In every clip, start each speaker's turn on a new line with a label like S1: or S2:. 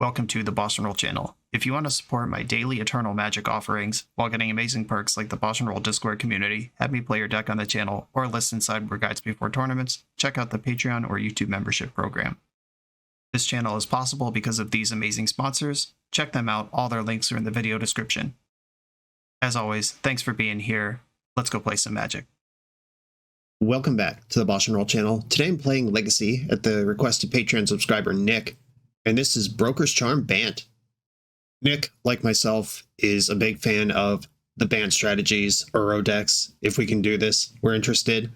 S1: welcome to the BoshNRoll channel. If you want to support my daily Eternal Magic offerings while getting amazing perks like the BoshNRoll Discord community, have me play your deck on the channel, or listen sideboard guides before tournaments, check out the Patreon or YouTube membership program. This channel is possible because of these amazing sponsors. Check them out, all their links are in the video description. As always, thanks for being here. Let's go play some Magic.
S2: Welcome back to the BoshNRoll channel. Today I'm playing Legacy at the request of Patreon subscriber Nick, and this is Broker's Charm Bant. Nick, like myself, is a big fan of the Bant strategies, Uro decks. If we can do this, we're interested.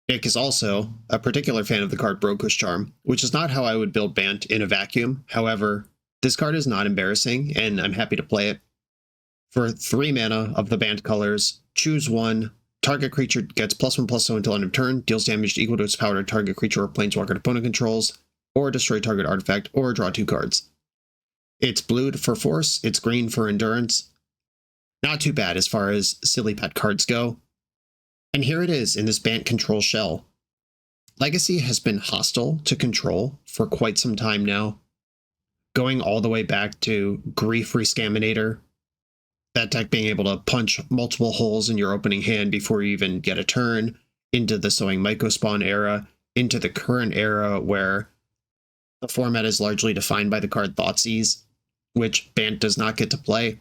S2: Nick is also a particular fan of the card Broker's Charm, which is not how I would build Bant in a vacuum. However, this card is not embarrassing, and I'm happy to play it. For 3 mana of the Bant colors, choose one. Target creature gets +1/+0 until end of turn, deals damage equal to its power to target creature or planeswalker opponent controls, or destroy target artifact, or draw 2 cards. It's blue for force, it's green for endurance. Not too bad as far as silly pet cards go. And here it is in this Bant control shell. Legacy has been hostile to control for quite some time now, going all the way back to Grief Rescaminator. That deck being able to punch multiple holes in your opening hand before you even get a turn, into the Sowing Mycospawn era, into the current era where the format is largely defined by the card Thoughtseize, which Bant does not get to play.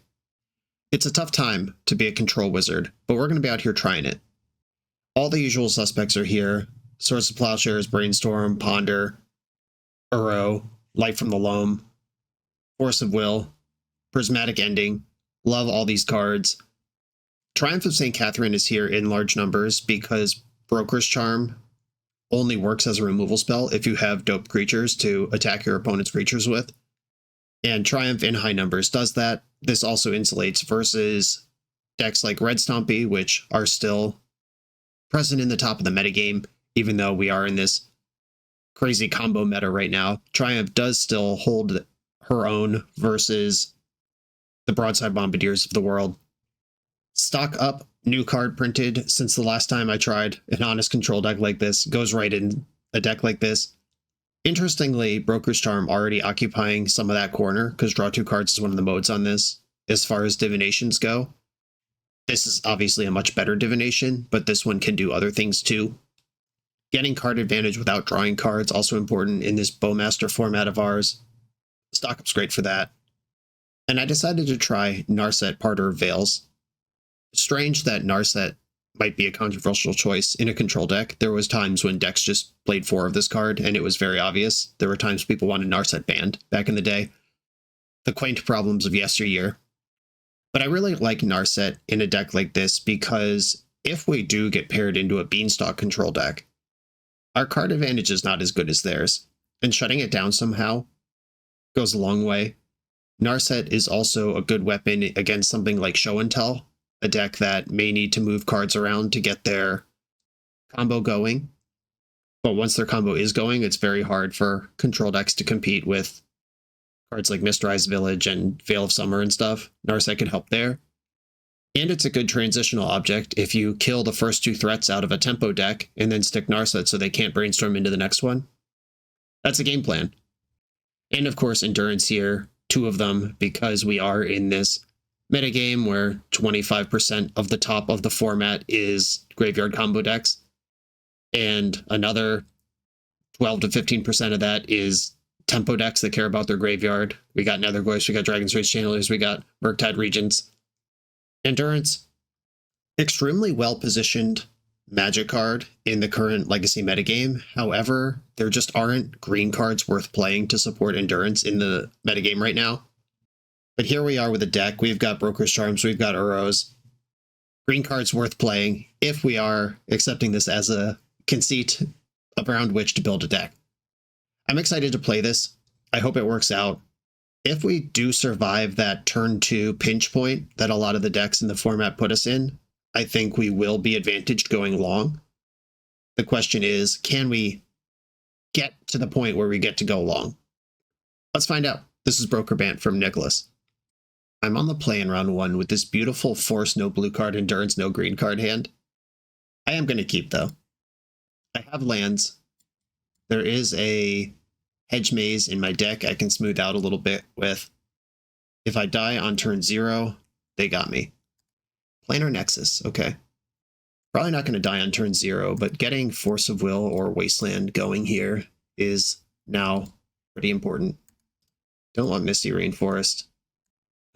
S2: It's a tough time to be a control wizard, but we're going to be out here trying it. All the usual suspects are here. Swords of Plowshares, Brainstorm, Ponder, Uro, Light from the Loam, Force of Will, Prismatic Ending. Love all these cards. Triumph of St. Catherine is here in large numbers because Broker's Charm only works as a removal spell if you have dope creatures to attack your opponent's creatures with. And Triumph in high numbers does that. This also insulates versus decks like Red Stompy, which are still present in the top of the metagame, even though we are in this crazy combo meta right now. Triumph does still hold her own versus the Broadside Bombardiers of the world. Stock up, new card printed since the last time I tried an honest control deck like this. Goes right in a deck like this. Interestingly, Broker's Charm already occupying some of that corner, because draw 2 cards is one of the modes on this. As far as divinations go, this is obviously a much better divination, but this one can do other things too. Getting card advantage without drawing cards, also important in this Bowmaster format of ours. Stock up's great for that. And I decided to try Narset Parter of Veils. Strange that Narset might be a controversial choice in a control deck. There was times when decks just played 4 of this card, and it was very obvious. There were times people wanted Narset banned back in the day. The quaint problems of yesteryear. But I really like Narset in a deck like this because if we do get paired into a Beanstalk control deck, our card advantage is not as good as theirs, and shutting it down somehow goes a long way. Narset is also a good weapon against something like Show and Tell, a deck that may need to move cards around to get their combo going. But once their combo is going, it's very hard for control decks to compete with cards like Mistrized Village and Veil of Summer and stuff. Narset can help there. And it's a good transitional object if you kill the first 2 threats out of a tempo deck and then stick Narset so they can't brainstorm into the next one. That's a game plan. And of course, Endurance here. 2 of them, because we are in this metagame where 25% of the top of the format is graveyard combo decks, and another 12 to 15% of that is tempo decks that care about their graveyard. We got Nethergloips, we got Dragon's Rage Channelers, we got Murktide Regents. Endurance, extremely well-positioned Magic card in the current Legacy metagame. However, there just aren't green cards worth playing to support Endurance in the metagame right now. But here we are with a deck. We've got Broker's Charms, we've got Uros. Green cards worth playing if we are accepting this as a conceit around which to build a deck. I'm excited to play this. I hope it works out. If we do survive that turn 2 pinch point that a lot of the decks in the format put us in, I think we will be advantaged going long. The question is, can we get to the point where we get to go long? Let's find out. This is Broker Bant from Nicholas. I'm on the play in round 1 with this beautiful Force no blue card, Endurance no green card hand. I am going to keep though. I have lands. There is a Hedge Maze in my deck I can smooth out a little bit with. If I die on turn 0, they got me. Planar Nexus, okay. Probably not going to die on turn 0, but getting Force of Will or Wasteland going here is now pretty important. Don't want Misty Rainforest.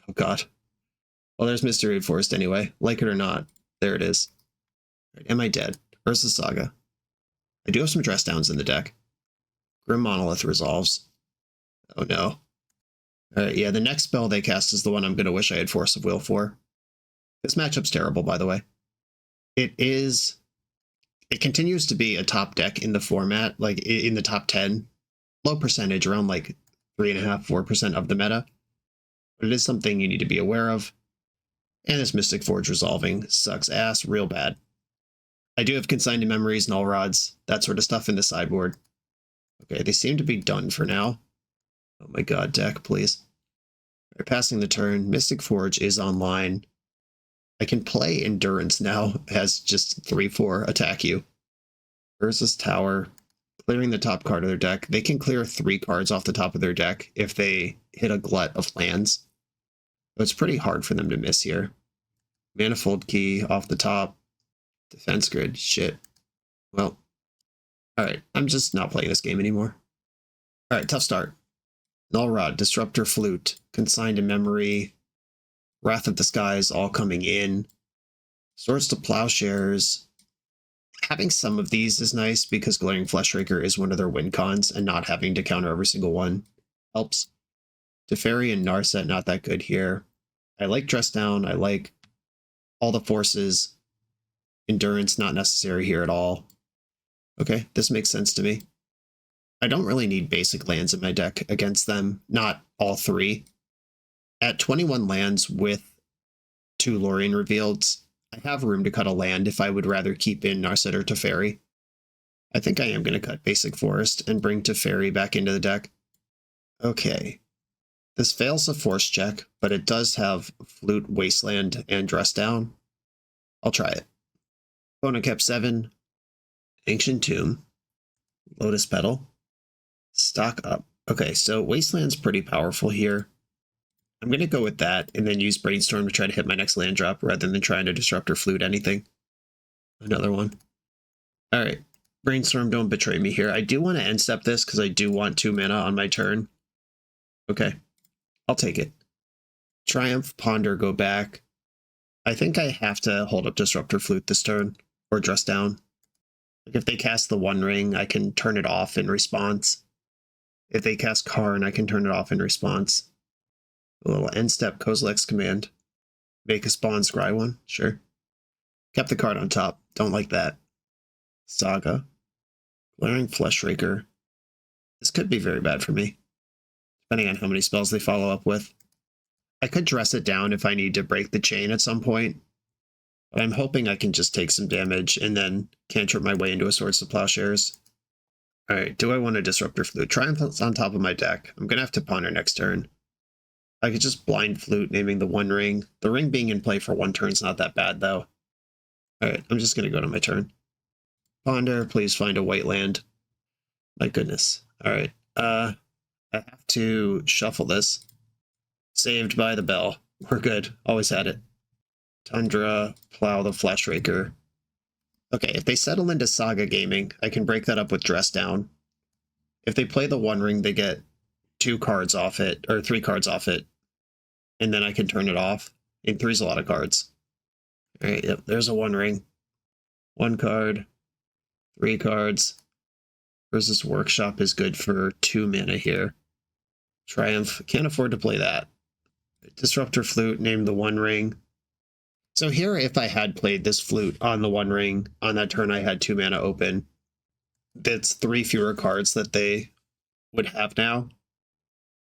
S2: Oh god. Well, there's Misty Rainforest anyway. Like it or not, there it is. Right, am I dead? Urza Saga. I do have some dress downs in the deck. Grim Monolith resolves. Oh no. Alright, yeah, the next spell they cast is the one I'm going to wish I had Force of Will for. This matchup's terrible, by the way. It continues to be a top deck in the format, like in the top 10. Low percentage, around like 3.5%, 4% of the meta. But it is something you need to be aware of. And this Mystic Forge resolving sucks ass real bad. I do have Consigned to Memories, Null Rods, that sort of stuff in the sideboard. Okay, they seem to be done for now. Oh my god, deck, please. Right, passing the turn, Mystic Forge is online. I can play Endurance now, has just 3/4 attack you. Urza's Tower, clearing the top card of their deck. They can clear 3 cards off the top of their deck if they hit a glut of lands. So it's pretty hard for them to miss here. Manifold Key off the top. Defense Grid, shit. Well, alright, I'm just not playing this game anymore. Alright, tough start. Null Rod, Disruptor Flute, Consigned to Memory, Wrath of the Skies all coming in. Swords to Plowshares. Having some of these is nice because Glaring Fleshraker is one of their win cons, and not having to counter every single one helps. Teferi and Narset not that good here. I like Dress Down, I like all the forces. Endurance not necessary here at all. Okay, this makes sense to me. I don't really need basic lands in my deck against them, not all 3. At 21 lands with 2 Lorien revealed, I have room to cut a land if I would rather keep in Narset or Teferi. I think I am going to cut Basic Forest and bring Teferi back into the deck. Okay. This fails a force check, but it does have Flute, Wasteland, and Dress Down. I'll try it. Opponent kept 7. Ancient Tomb. Lotus Petal. Stock up. Okay, so Wasteland's pretty powerful here. I'm going to go with that and then use Brainstorm to try to hit my next land drop rather than trying to Disrupt or Flute anything. Another one. Alright, Brainstorm, don't betray me here. I do want to end step this because I do want 2 mana on my turn. Okay, I'll take it. Triumph, Ponder, go back. I think I have to hold up Disrupt or Flute this turn, or Dress Down. Like if they cast the One Ring, I can turn it off in response. If they cast Karn, I can turn it off in response. A little end step Kozilek's Command. Make a spawn scry one, sure. Kept the card on top, don't like that. Saga. Glaring Fleshraker. This could be very bad for me, depending on how many spells they follow up with. I could dress it down if I need to break the chain at some point, but I'm hoping I can just take some damage and then cantrip my way into a Swords to Plowshares. Alright, do I want to Disrupt or Flute? Triumph's on top of my deck. I'm going to have to ponder next turn. I could just Blind Flute, naming the One Ring. The Ring being in play for 1 turn's not that bad, though. Alright, I'm just going to go to my turn. Ponder, please find a white land. My goodness. Alright, I have to shuffle this. Saved by the bell. We're good. Always had it. Tundra, Plow the Fleshraker. Okay, if they settle into Saga Gaming, I can break that up with Dress Down. If they play the One Ring, they get 2 cards off it, or 3 cards off it. And then I can turn it off. And 3's a lot of cards. Alright, yep, there's a One Ring. 1 card. 3 cards. Versus Workshop is good for 2 mana here. Triumph, can't afford to play that. Disruptor Flute, name the One Ring. So here, if I had played this Flute on the One Ring, on that turn I had 2 mana open, that's 3 fewer cards that they would have now.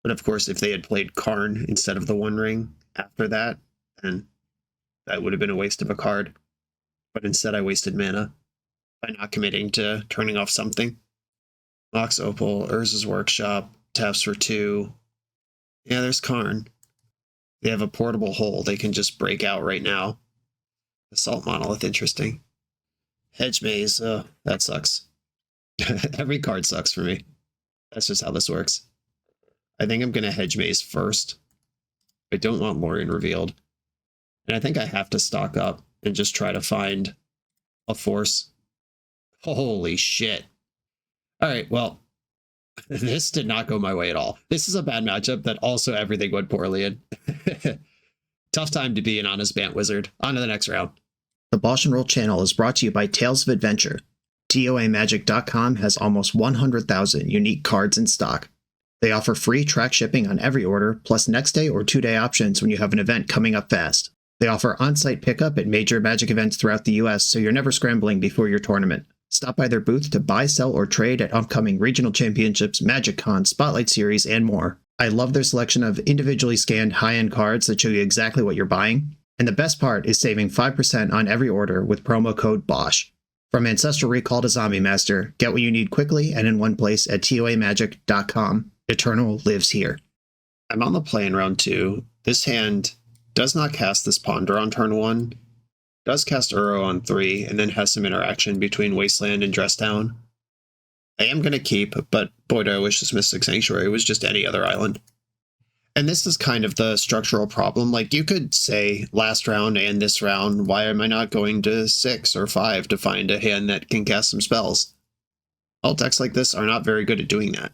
S2: But of course, if they had played Karn instead of the One Ring after that, then that would have been a waste of a card. But instead I wasted mana by not committing to turning off something. Mox Opal, Urza's Workshop, taps for 2. Yeah, there's Karn. They have a portable hole they can just break out right now. Assault Monolith, interesting. Hedge Maze, that sucks. Every card sucks for me. That's just how this works. I think I'm going to hedge maze first. I don't want Lorien revealed. And I think I have to stock up and just try to find a force. Holy shit. All right, well, this did not go my way at all. This is a bad matchup that also everything went poorly in. Tough time to be an honest Bant wizard. On to the next round. The BoshNRoll channel is brought to you by Tales of Adventure. TOAMagic.com has almost 100,000 unique cards in stock. They offer free track shipping on every order, plus next day or 2-day options when you have an event coming up fast. They offer on-site pickup at major Magic events throughout the US, so you're never scrambling before your tournament. Stop by their booth to buy, sell, or trade at upcoming regional championships, Magic Con, Spotlight Series, and more. I love their selection of individually scanned high-end cards that show you exactly what you're buying. And the best part is saving 5% on every order with promo code BOSH. From Ancestral Recall to Zombie Master, get what you need quickly and in one place at TOAMagic.com. Eternal lives here. I'm on the play in round 2. This hand does not cast this Ponder on turn 1, does cast Uro on 3, and then has some interaction between Wasteland and Dress Down. I am going to keep, but boy do I wish this Mystic Sanctuary was just any other island. And this is kind of the structural problem. Like, you could say last round and this round, why am I not going to 6 or 5 to find a hand that can cast some spells? All decks like this are not very good at doing that.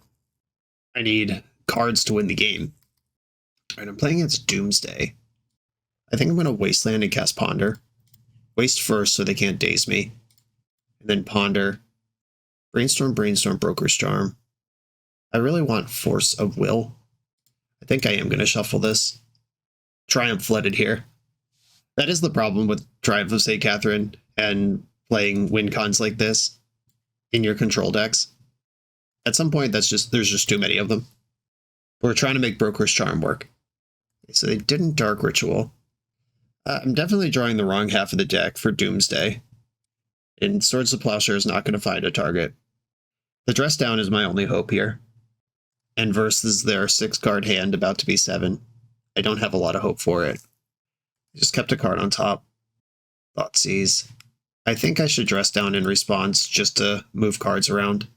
S2: I need cards to win the game. Alright, I'm playing against Doomsday. I think I'm going to Wasteland and cast Ponder. Waste first so they can't daze me. And then Ponder. Brainstorm, Broker's Charm. I really want Force of Will. I think I am going to shuffle this. Triumph flooded here. That is the problem with Triumph of St. Catherine and playing win cons like this in your control decks. At some point, there's just too many of them. We're trying to make Broker's Charm work. So they didn't Dark Ritual. I'm definitely drawing the wrong half of the deck for Doomsday. And Swords of Plowshare is not going to find a target. The Dress Down is my only hope here. And versus their 6-card hand about to be 7. I don't have a lot of hope for it. I just kept a card on top. Thoughtseize. I think I should Dress Down in response just to move cards around.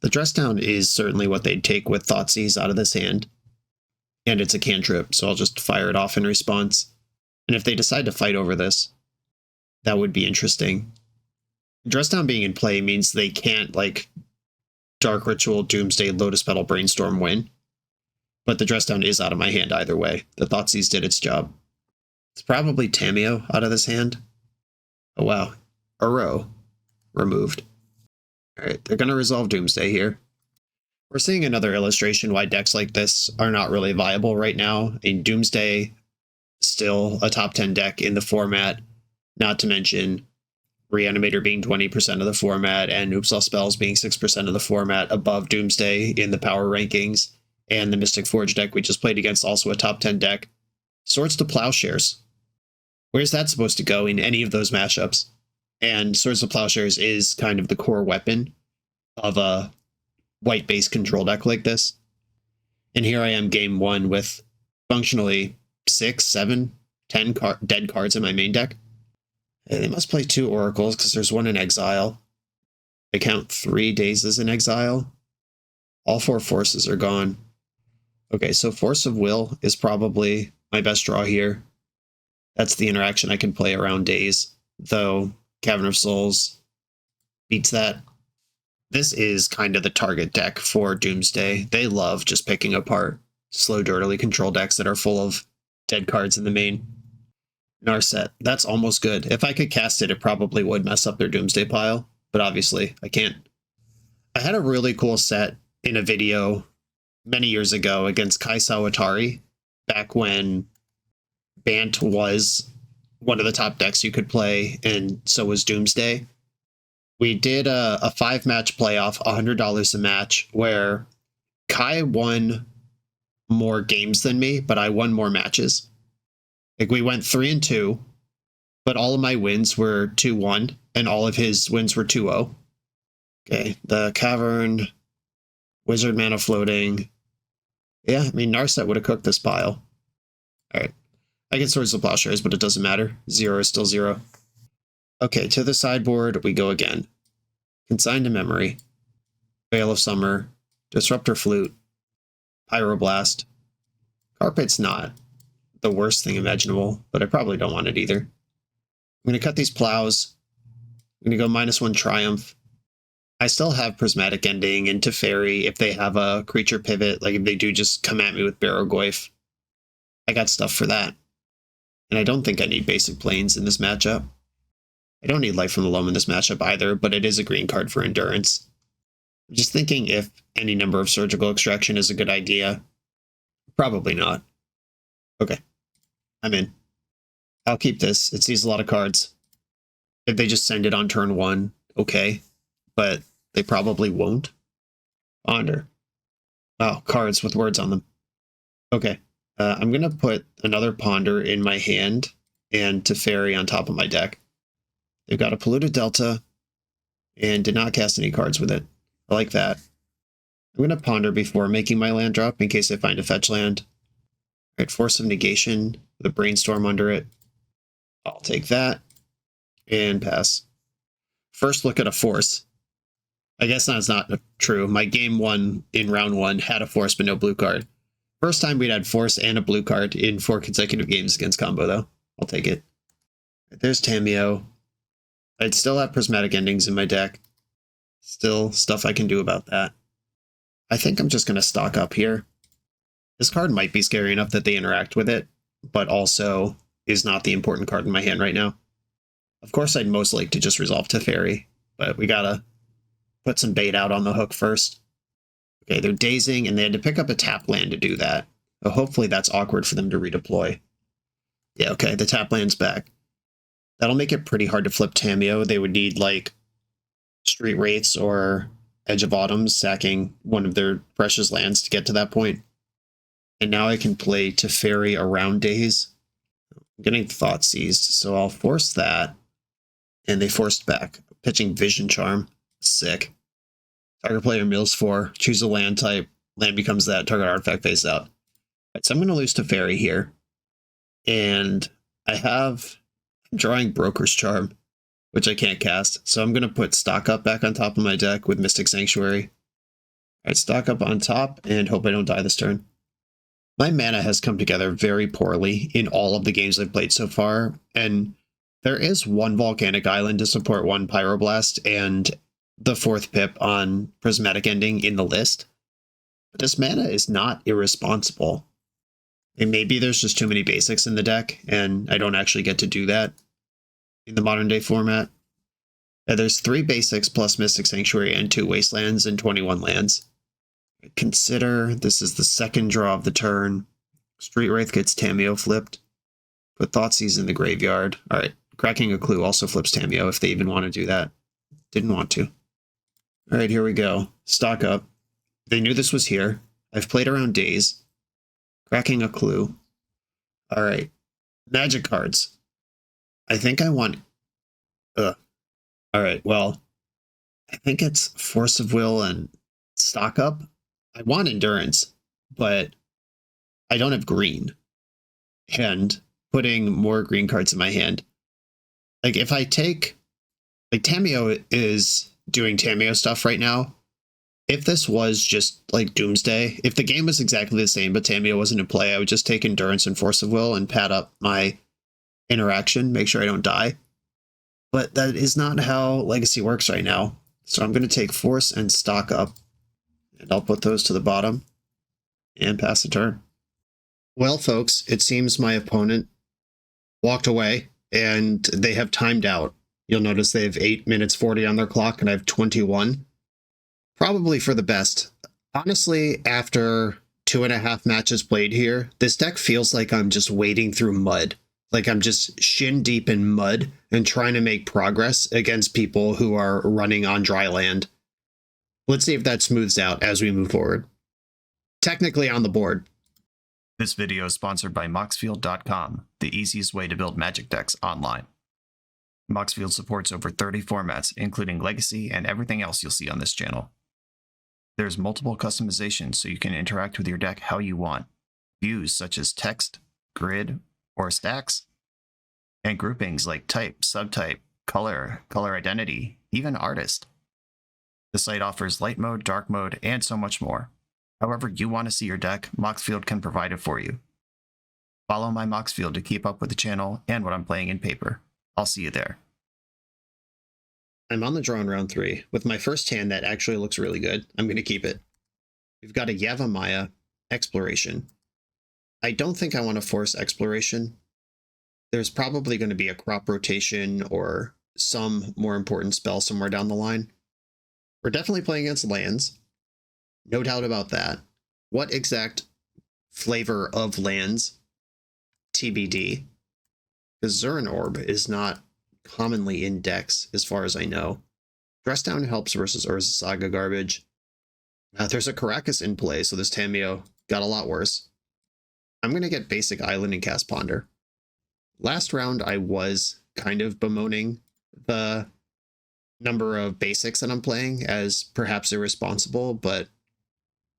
S2: The Dress Down is certainly what they'd take with Thoughtseize out of this hand. And it's a cantrip, so I'll just fire it off in response. And if they decide to fight over this, that would be interesting. Dress Down being in play means they can't, like, Dark Ritual, Doomsday, Lotus Petal, Brainstorm win. But the Dress Down is out of my hand either way. The Thoughtseize did its job. It's probably Tameo out of this hand. Oh wow. Uro. Removed. Alright, they're going to resolve Doomsday here. We're seeing another illustration why decks like this are not really viable right now. In Doomsday, still a top 10 deck in the format, not to mention Reanimator being 20% of the format and Oops All Spells being 6% of the format above Doomsday in the power rankings, and the Mystic Forge deck we just played against also a top 10 deck. Swords to Plowshares. Where's that supposed to go in any of those mashups? And Swords to Plowshares is kind of the core weapon of a white-based control deck like this. And here I am game 1 with functionally 6, 7, 10 dead cards in my main deck. They must play 2 Oracles because there's 1 in exile. I count 3 Dazes in exile. All 4 Forces are gone. Okay, so Force of Will is probably my best draw here. That's the interaction I can play around Daze, though Cavern of Souls beats that. This is kind of the target deck for Doomsday. They love just picking apart slow, dirtily control decks that are full of dead cards in the main. Narset, that's almost good. If I could cast it, it probably would mess up their Doomsday pile, but obviously I can't. I had a really cool set in a video many years ago against Kai Sawatari, back when Bant was one of the top decks you could play, and so was Doomsday. We did a 5-match playoff, $100 a match, where Kai won more games than me, but I won more matches. Like, we went 3-2, but all of my wins were 2-1, and all of his wins were 2-0. Okay, the Cavern, Wizard Mana Floating. Yeah, I mean, Narset would have cooked this pile. Alright. I get Swords of Plowshares, but it doesn't matter. 0 is still 0. Okay, to the sideboard we go again. Consign to Memory. Veil of Summer. Disruptor Flute, Pyroblast. Carpet's not the worst thing imaginable, but I probably don't want it either. I'm going to cut these plows. I'm going to go -1 Triumph. I still have Prismatic Ending into Teferi if they have a creature pivot, like if they do just come at me with Barrow-goyf. I got stuff for that. And I don't think I need basic planes in this matchup. I don't need Life from the Loam in this matchup either, but it is a green card for Endurance. I'm just thinking if any number of Surgical Extraction is a good idea. Probably not. Okay, I'm in. I'll keep this. It sees a lot of cards. If they just send it on turn 1, okay. But they probably won't. Ponder. Wow, cards with words on them. Okay. I'm going to put another Ponder in my hand and Teferi on top of my deck. They've got a Polluted Delta and did not cast any cards with it. I like that. I'm going to Ponder before making my land drop in case I find a fetch land. All right, Force of Negation with a Brainstorm under it. I'll take that and pass. First look at a Force. I guess that's not true. My game 1 in round 1 had a Force but no blue card. First time we'd had Force and a blue card in 4 consecutive games against combo, though. I'll take it. There's Tamiyo. I'd still have Prismatic Endings in my deck. Still stuff I can do about that. I think I'm just going to stock up here. This card might be scary enough that they interact with it, but also is not the important card in my hand right now. Of course, I'd most like to just resolve Teferi, but we gotta put some bait out on the hook first. Okay, they're dazing, and they had to pick up a tap land to do that. So hopefully that's awkward for them to redeploy. Yeah, okay, the tap land's back. That'll make it pretty hard to flip Tamiyo. They would need, like, Street Wraiths or Edge of Autumn sacking one of their precious lands to get to that point. And now I can play Teferi around Daze. I'm getting Thought Seized, so I'll force that. And they forced back. Pitching Vision Charm. Sick. Target player mills 4. Choose a land type. Land becomes that. Target artifact face out. Right, so I'm going to lose Teferi here. And I'm drawing Broker's Charm, which I can't cast. So I'm going to put Stock Up back on top of my deck with Mystic Sanctuary. Alright, Stock Up on top and hope I don't die this turn. My mana has come together very poorly in all of the games I've played so far, and there is one Volcanic Island to support one Pyroblast and the 4th pip on Prismatic Ending in the list. But this mana is not irresponsible. And maybe there's just too many basics in the deck, and I don't actually get to do that in the modern day format. Yeah, there's 3 basics plus Mystic Sanctuary and 2 Wastelands and 21 lands. Consider this is the second draw of the turn. Street Wraith gets Tamiyo flipped. Put Thoughtseize in the graveyard. Alright, Cracking a Clue also flips Tamiyo if they even want to do that. Didn't want to. Alright, here we go. Stock up. They knew this was here. I've played around Daze. Cracking a Clue. Alright. Magic cards. I think I want... Alright, well, I think it's Force of Will and Stock Up. I want Endurance, but I don't have green. And putting more green cards in my hand. Like, if I take... Like, Tamiyo is doing Tamiyo stuff right now. If this was just, like, Doomsday, if the game was exactly the same but Tamiyo wasn't in play, I would just take Endurance and Force of Will and pad up my interaction, make sure I don't die. But that is not how Legacy works right now. So I'm going to take Force and Stock Up. And I'll put those to the bottom and pass the turn. Well, folks, it seems my opponent walked away and they have timed out. You'll notice they have 8 minutes 40 on their clock and I have 21. Probably for the best. Honestly, after 2.5 matches played here, this deck feels like I'm just wading through mud. Like I'm just shin deep in mud and trying to make progress against people who are running on dry land. Let's see if that smooths out as we move forward. Technically on the board.
S1: This video is sponsored by Moxfield.com, the easiest way to build Magic decks online. Moxfield supports over 30 formats, including Legacy and everything else you'll see on this channel. There's multiple customizations so you can interact with your deck how you want. Views such as text, grid, or stacks, and groupings like type, subtype, color, color identity, even artist. The site offers light mode, dark mode, and so much more. However you want to see your deck, Moxfield can provide it for you. Follow my Moxfield to keep up with the channel and what I'm playing in paper. I'll see you there.
S2: I'm on the draw in round 3. With my first hand that actually looks really good, I'm going to keep it. We've got a Yavimaya, Exploration. I don't think I want to force Exploration. There's probably going to be a crop rotation or some more important spell somewhere down the line. We're definitely playing against lands. No doubt about that. What exact flavor of lands? TBD. Because Zurin Orb is not commonly in decks, as far as I know. Dress Down helps versus Urza Saga garbage. There's a Caracas in play, so this Tamiyo got a lot worse. I'm going to get basic Island and cast Ponder. Last round, I was kind of bemoaning the number of basics that I'm playing as perhaps irresponsible, but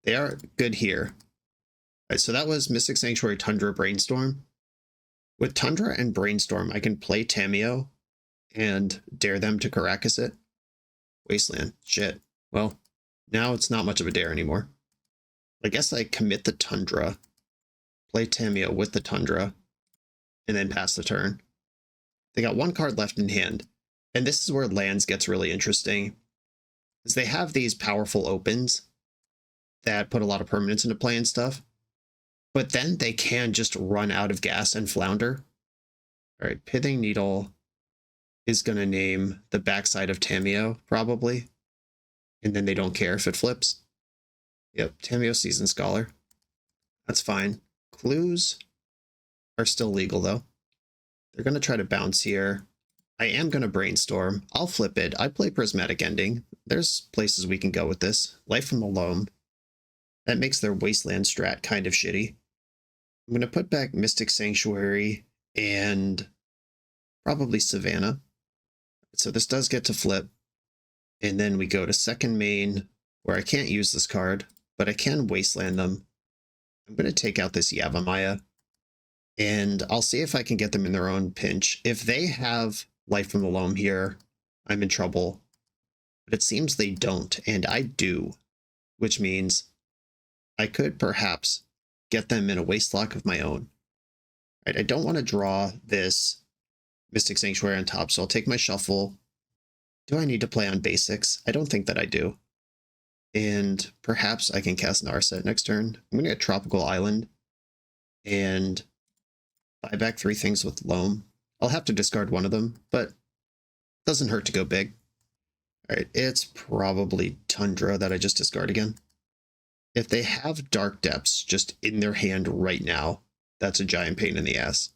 S2: they are good here. All right, so that was Mystic Sanctuary, Tundra, Brainstorm. With Tundra and Brainstorm, I can play Tamiyo and dare them to Caracas it. Wasteland. Shit. Well, now it's not much of a dare anymore. I guess I commit the Tundra, play Tamiyo with the Tundra, and then pass the turn. They got one card left in hand, and this is where lands gets really interesting, is they have these powerful opens that put a lot of permanents into play and stuff, but then they can just run out of gas and flounder. All right, Pithing Needle is going to name the backside of Tamiyo, probably, and then they don't care if it flips. Yep, Tamiyo Seasoned Scholar. That's fine. Clues are still legal, though. They're going to try to bounce here. I am going to Brainstorm. I'll flip it. I play Prismatic Ending. There's places we can go with this. Life from the Loam. That makes their Wasteland strat kind of shitty. I'm going to put back Mystic Sanctuary and probably Savannah. So this does get to flip. And then we go to second main, where I can't use this card, but I can Wasteland them. I'm going to take out this Yavimaya, and I'll see if I can get them in their own pinch. If they have Life from the Loam here, I'm in trouble. But it seems they don't, and I do, which means I could perhaps get them in a waste lock of my own. Right, I don't want to draw this Mystic Sanctuary on top, so I'll take my shuffle. Do I need to play on basics? I don't think that I do. And perhaps I can cast Narset next turn. I'm going to get Tropical Island and buy back 3 things with Loam. I'll have to discard one of them, but it doesn't hurt to go big. All right, it's probably Tundra that I just discard again. If they have Dark Depths just in their hand right now, that's a giant pain in the ass.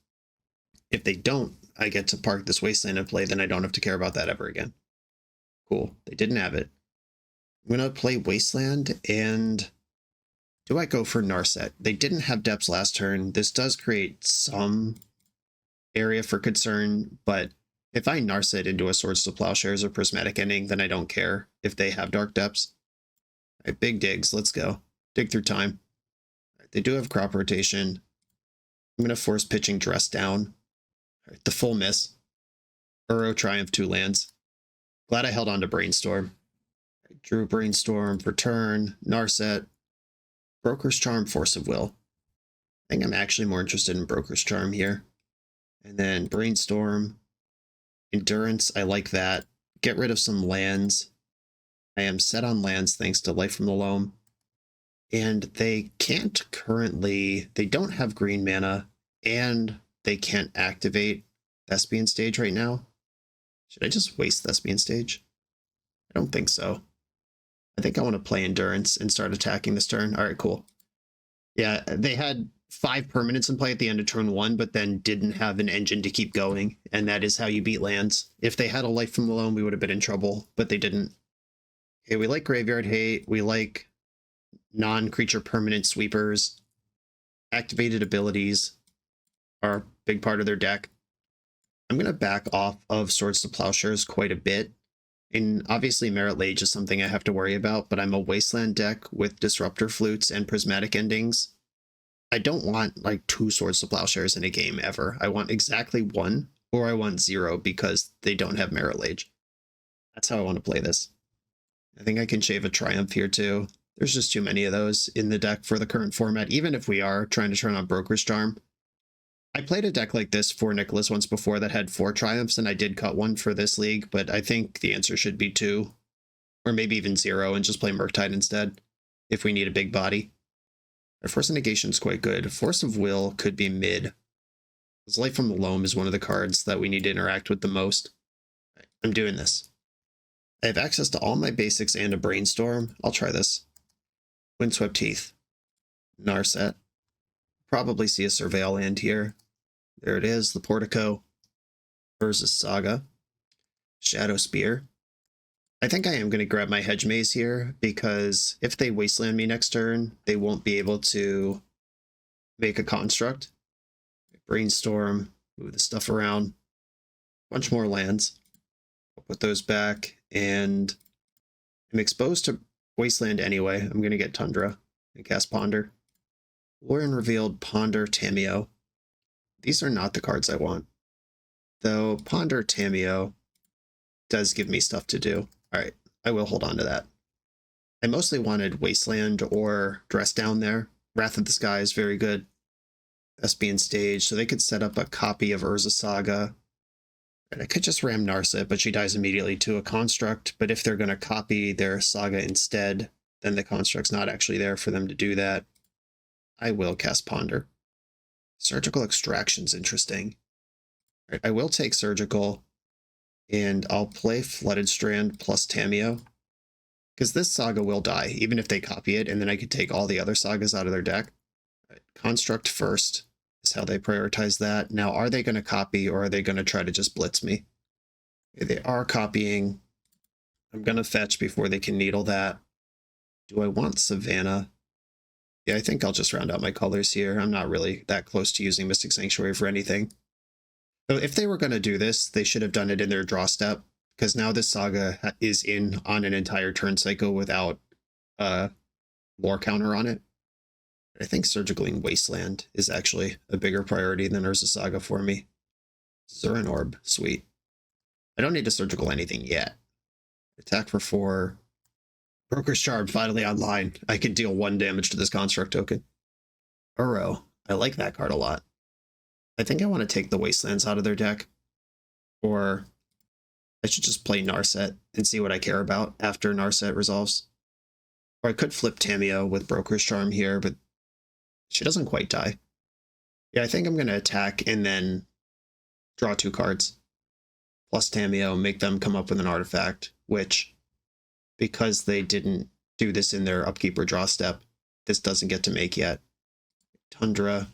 S2: If they don't, I get to park this Wasteland and play, then I don't have to care about that ever again. Cool, they didn't have it. I'm going to play Wasteland, and do I go for Narset? They didn't have Depths last turn. This does create some area for concern, but if I Narset into a Swords to Plowshares or Prismatic Ending, then I don't care if they have Dark Depths. All right, big digs, let's go. Dig through time. All right, they do have crop rotation. I'm going to force pitching Dress Down. All right, the full miss. Uro Triumph 2 lands. Glad I held on to Brainstorm. Drew Brainstorm for turn, Narset, Broker's Charm, Force of Will. I think I'm actually more interested in Broker's Charm here. And then Brainstorm, Endurance, I like that. Get rid of some lands. I am set on lands thanks to Life from the Loam. And they can't currently, they don't have green mana, and they can't activate Thespian Stage right now. Should I just waste Thespian Stage? I don't think so. I think I want to play Endurance and start attacking this turn. All right, cool. Yeah, they had 5 permanents in play at the end of turn 1, but then didn't have an engine to keep going, and that is how you beat lands. If they had a Life from the Loam, we would have been in trouble, but they didn't. Okay, we like Graveyard Hate. We like non-creature permanent sweepers. Activated abilities are a big part of their deck. I'm going to back off of Swords to Plowshares quite a bit. And obviously Merit Lage is something I have to worry about, but I'm a Wasteland deck with Disruptor Flutes and Prismatic Endings. I don't want like 2 Swords to Plowshares in a game ever. I want exactly 1, or I want 0 because they don't have Merit Lage. That's how I want to play this. I think I can shave a Triumph here too. There's just too many of those in the deck for the current format, even if we are trying to turn on Broker's Charm. I played a deck like this for Nicholas once before that had 4 Triumphs, and I did cut one for this league, but I think the answer should be 2, or maybe even 0, and just play Murktide instead, if we need a big body. Our Force of Negation is quite good. Force of Will could be mid. Because Light from the Loam is one of the cards that we need to interact with the most. Right, I'm doing this. I have access to all my basics and a Brainstorm. I'll try this. Windswept Teeth. Narset. Probably see a Surveil land here. There it is, the Portico. Urza's Saga. Shadow Spear. I think I am going to grab my Hedge Maze here, because if they Wasteland me next turn, they won't be able to make a construct. Brainstorm, move the stuff around. Bunch more lands. I'll put those back, and I'm exposed to Wasteland anyway. I'm going to get Tundra and cast Ponder. Lauren revealed Ponder, Tameo. These are not the cards I want. Though Ponder, Tameo does give me stuff to do. Alright, I will hold on to that. I mostly wanted Wasteland or Dress Down there. Wrath of the Sky is very good. Thespian Stage, so they could set up a copy of Urza Saga. And I could just ram Narset, but she dies immediately to a construct. But if they're going to copy their Saga instead, then the construct's not actually there for them to do that. I will cast Ponder. Surgical Extraction's interesting. Right, I will take Surgical, and I'll play Flooded Strand plus Tameo, because this Saga will die, even if they copy it, and then I could take all the other Sagas out of their deck. Right, Construct first is how they prioritize that. Now, are they going to copy, or are they going to try to just blitz me? If they are copying, I'm going to fetch before they can needle that. Do I want Savannah? Yeah, I think I'll just round out my colors here. I'm not really that close to using Mystic Sanctuary for anything. So if they were going to do this, they should have done it in their draw step, because now this Saga is in on an entire turn cycle without a lore counter on it. I think Surgicaling Wasteland is actually a bigger priority than Urza Saga for me. Zurin Orb, sweet. I don't need to Surgical anything yet. Attack for 4. Broker's Charm finally online. I can deal 1 damage to this construct token. Uro. I like that card a lot. I think I want to take the Wastelands out of their deck. Or I should just play Narset and see what I care about after Narset resolves. Or I could flip Tameo with Broker's Charm here, but she doesn't quite die. Yeah, I think I'm going to attack and then draw 2 cards. Plus Tameo, make them come up with an artifact, which, because they didn't do this in their upkeep or draw step, this doesn't get to make yet. Tundra.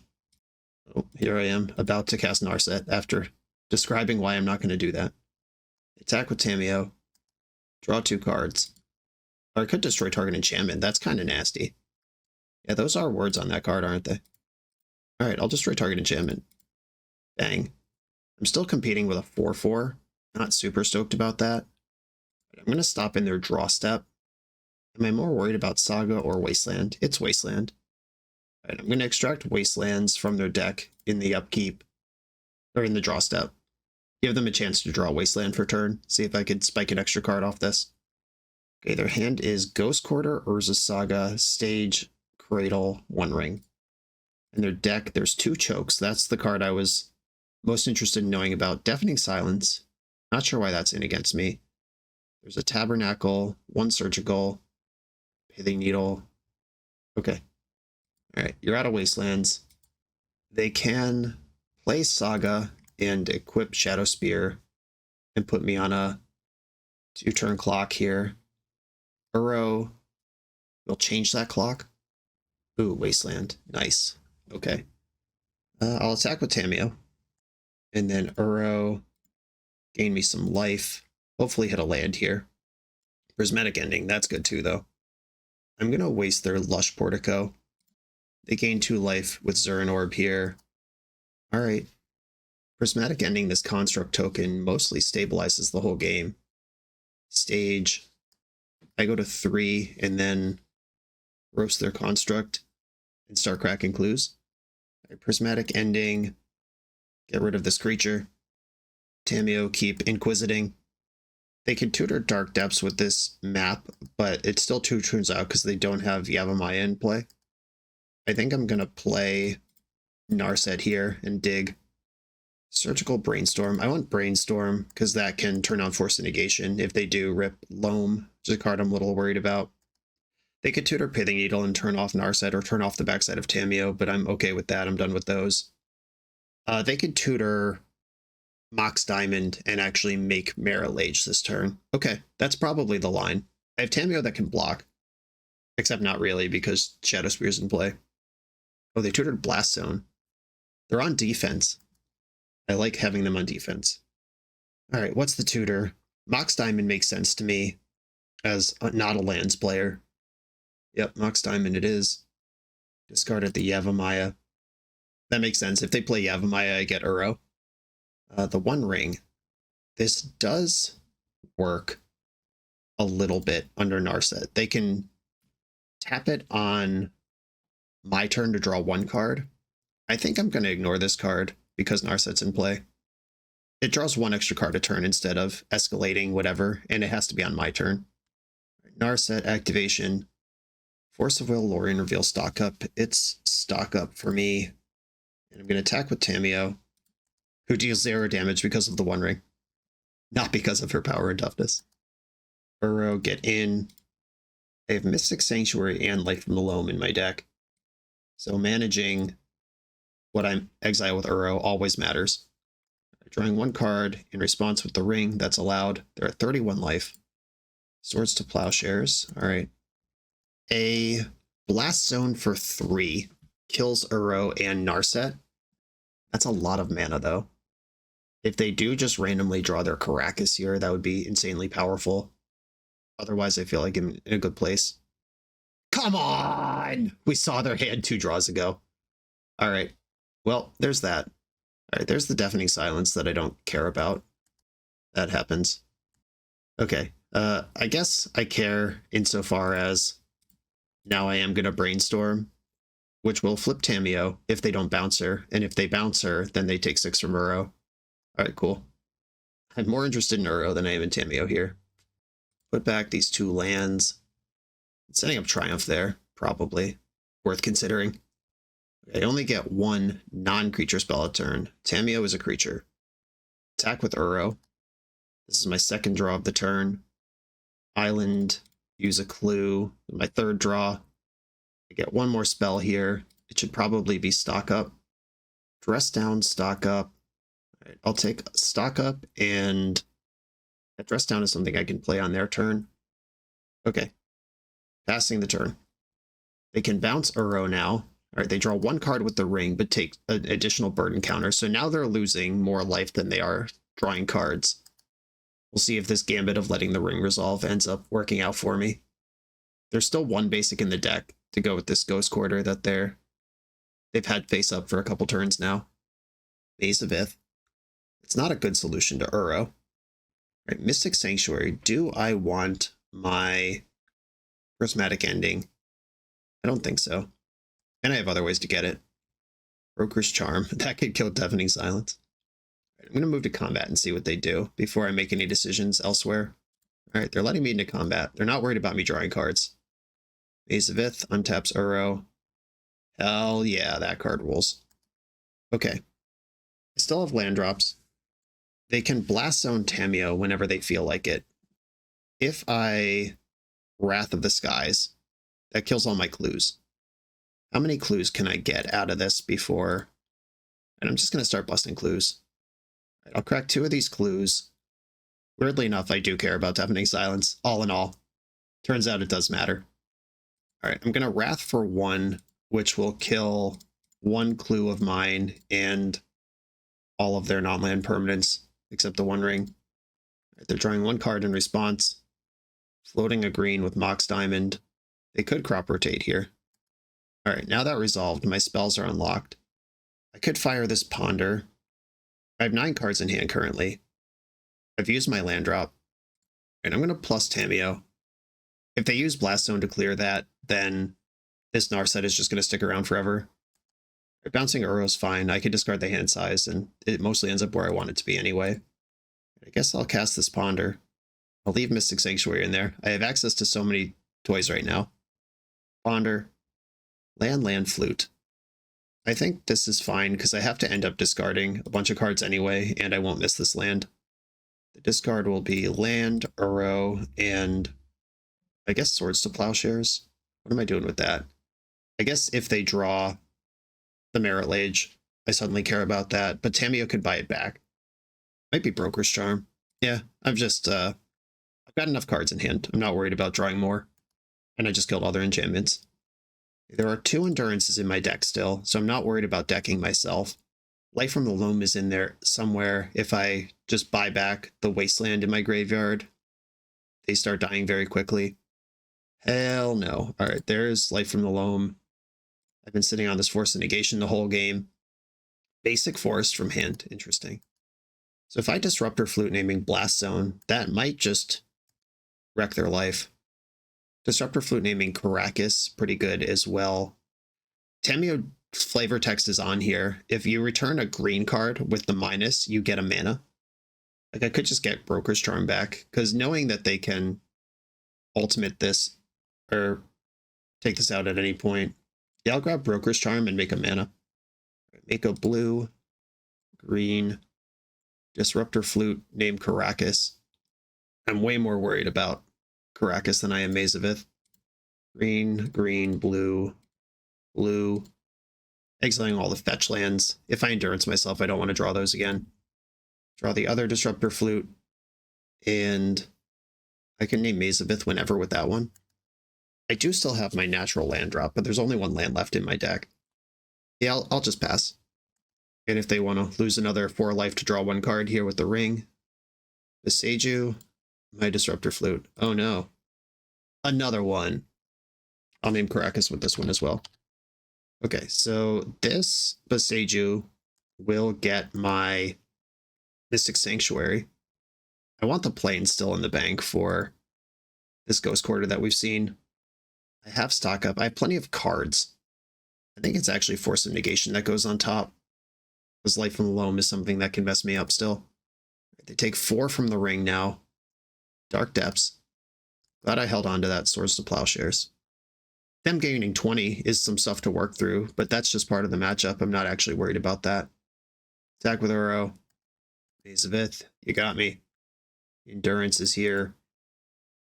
S2: Oh, here I am, about to cast Narset after describing why I'm not going to do that. Attack with Tameo. Draw 2 cards. Or I could destroy target enchantment. That's kind of nasty. Yeah, those are words on that card, aren't they? Alright, I'll destroy target enchantment. Bang. I'm still competing with a 4/4. Not super stoked about that. But I'm going to stop in their draw step. Am I more worried about Saga or Wasteland? It's Wasteland. Right, I'm going to extract Wastelands from their deck in the upkeep, or in the draw step. Give them a chance to draw Wasteland for turn. See if I could spike an extra card off this. Okay, their hand is Ghost Quarter, Urza Saga, Stage, Cradle, One Ring. In their deck, there's 2 chokes. That's the card I was most interested in knowing about. Deafening Silence. Not sure why that's in against me. There's a Tabernacle, 1 Surgical, Pithing Needle. Okay. Alright, you're out of Wastelands. They can play Saga and equip Shadow Spear and put me on a 2-turn clock here. Uro will change that clock. Ooh, Wasteland. Nice. Okay. I'll attack with Tameo. And then Uro gain me some life. Hopefully hit a land here. Prismatic Ending. That's good too, though. I'm going to waste their Lush Portico. They gain 2 life with Zurin Orb here. Alright. Prismatic Ending this construct token mostly stabilizes the whole game. Stage. I go to 3 and then roast their construct and start cracking clues. Right, Prismatic Ending. Get rid of this creature. Tameo, keep Inquisiting. They can tutor Dark Depths with this map, but it still two turns out because they don't have Yavimaya in play. I think I'm going to play Narset here and dig. Surgical Brainstorm. I want Brainstorm because that can turn on Force of Negation. If they do, rip Loam, which is a card I'm a little worried about. They could tutor Pithing Needle and turn off Narset or turn off the backside of Tamiyo, but I'm okay with that. I'm done with those. They could tutor Mox Diamond and actually make Marillage this turn. Okay, that's probably the line. I have Tamiyo that can block, except not really because Shadow Spear's in play. Oh, they tutored Blast Zone. They're on defense. I like having them on defense. All right, what's the tutor? Mox Diamond makes sense to me as not a lands player. Yep, Mox Diamond it is. Discarded the Yavimaya. That makes sense. If they play Yavimaya, I get Uro. The One Ring. This does work a little bit under Narset. They can tap it on my turn to draw one card. I think I'm going to ignore this card because Narset's in play. It draws one extra card a turn instead of escalating whatever, and it has to be on my turn. Narset activation. Force of Will, Lorien Reveal, stock up. It's stock up for me. And I'm going to attack with Tamiyo, who deals 0 damage because of the One Ring, not because of her power and toughness. Uro, get in. I have Mystic Sanctuary and Light from the Loam in my deck. So managing what I'm exile with Uro always matters. Drawing one card in response with the ring, that's allowed. They're at 31 life. Swords to Plowshares. All right. A Blast Zone for 3 kills Uro and Narset. That's a lot of mana, though. If they do just randomly draw their Caracas here, that would be insanely powerful. Otherwise, I feel like I'm in a good place. Come on! We saw their hand 2 draws ago. All right. Well, there's that. All right, there's the Deafening Silence that I don't care about. That happens. Okay. I guess I care insofar as now I am going to Brainstorm, which will flip Tamiyo if they don't bounce her. And if they bounce her, then they take 6 from Uro. All right, cool. I'm more interested in Uro than I am in Tamiyo here. Put back these 2 lands. Setting up Triumph there, probably. Worth considering. I only get 1 non-creature spell a turn. Tamiyo is a creature. Attack with Uro. This is my second draw of the turn. Island, use a clue. My third draw. I get 1 more spell here. It should probably be stock up. Dress down, stock up. All right, I'll take stock up, and that dress down is something I can play on their turn. Okay. Passing the turn. They can bounce Uro now. All right, they draw 1 card with the ring, but take an additional burden counter. So now they're losing more life than they are drawing cards. We'll see if this gambit of letting the ring resolve ends up working out for me. There's still 1 basic in the deck to go with this Ghost Quarter that they've had face up for a couple turns now. Maze of Ith. It's not a good solution to Uro. All right, Mystic Sanctuary. Do I want my Prismatic Ending? I don't think so. And I have other ways to get it. Broker's Charm. That could kill Deafening Silence. Right, I'm going to move to combat and see what they do before I make any decisions elsewhere. All right, they're letting me into combat. They're not worried about me drawing cards. Maze of Ith untaps Uro. Hell yeah, that card rules. Okay. I still have land drops. They can Blast Zone Tamiyo whenever they feel like it. If I Wrath of the Skies, that kills all my clues. How many clues can I get out of this before? And I'm just going to start busting clues. Right, I'll crack 2 of these clues. Weirdly enough, I do care about Deafening Silence, all in all. Turns out it does matter. All right, I'm going to Wrath for 1, which will kill 1 clue of mine and all of their non-land permanents, except the One Ring. Right, they're drawing 1 card in response. Floating a green with Mox Diamond. They could crop rotate here. All right, now that resolved, my spells are unlocked. I could fire this Ponder. I have 9 cards in hand currently. I've used my land drop. And I'm going to plus Tamiyo. If they use Blast Zone to clear that, then this Narset is just going to stick around forever. Bouncing Uro is fine. I could discard the hand size, and it mostly ends up where I want it to be anyway. I guess I'll cast this Ponder. I'll leave Mystic Sanctuary in there. I have access to so many toys right now. Ponder. Land, Flute. I think this is fine because I have to end up discarding a bunch of cards anyway, and I won't miss this land. The discard will be land, Uro, and I guess Swords to Plowshares. What am I doing with that? I guess if they draw the Merit Lage, I suddenly care about that, but Tamiyo could buy it back. Might be Broker's Charm. Yeah, I've got enough cards in hand. I'm not worried about drawing more. And I just killed all their enchantments. There are 2 Endurances in my deck still, so I'm not worried about decking myself. Life from the Loam is in there somewhere. If I just buy back the Wasteland in my graveyard, they start dying very quickly. Hell no. Alright, there's Life from the Loam. I've been sitting on this Force of Negation the whole game. Basic Forest from hand. Interesting. So if I Disruptor Flute naming Blast Zone, that might just wreck their life. Disruptor Flute naming Caracas, pretty good as well. Tamiyo flavor text is on here. If you return a green card with the minus, you get a mana. Like, I could just get Broker's Charm back, because knowing that they can ultimate this, or take this out at any point, yeah, I'll grab Broker's Charm and make a mana. Make a blue, green, Disruptor Flute named Caracas. I'm way more worried about Caracas than I am Mazavith. Green, green, blue, blue. Exiling all the fetch lands. If I Endurance myself, I don't want to draw those again. Draw the other Disruptor Flute, and I can name Mazavith whenever with that one. I do still have my natural land drop, but there's only 1 land left in my deck. Yeah, I'll just pass. And if they want to lose another 4 life to draw 1 card here with the ring, Beseju, my Disruptor Flute. Oh no. Another one. I'll name Caracas with this one as well. Okay, so this Beseju will get my Mystic Sanctuary. I want the plane still in the bank for this Ghost Quarter that we've seen. I have stock up. I have plenty of cards. I think it's actually Force of Negation that goes on top. Because Life from the Loam is something that can mess me up still. They take 4 from the ring now. Dark Depths. Glad I held on to that Swords to Plowshares. Them gaining 20 is some stuff to work through, but that's just part of the matchup. I'm not actually worried about that. Attack with Uro. Mazavith, you got me. Endurance is here.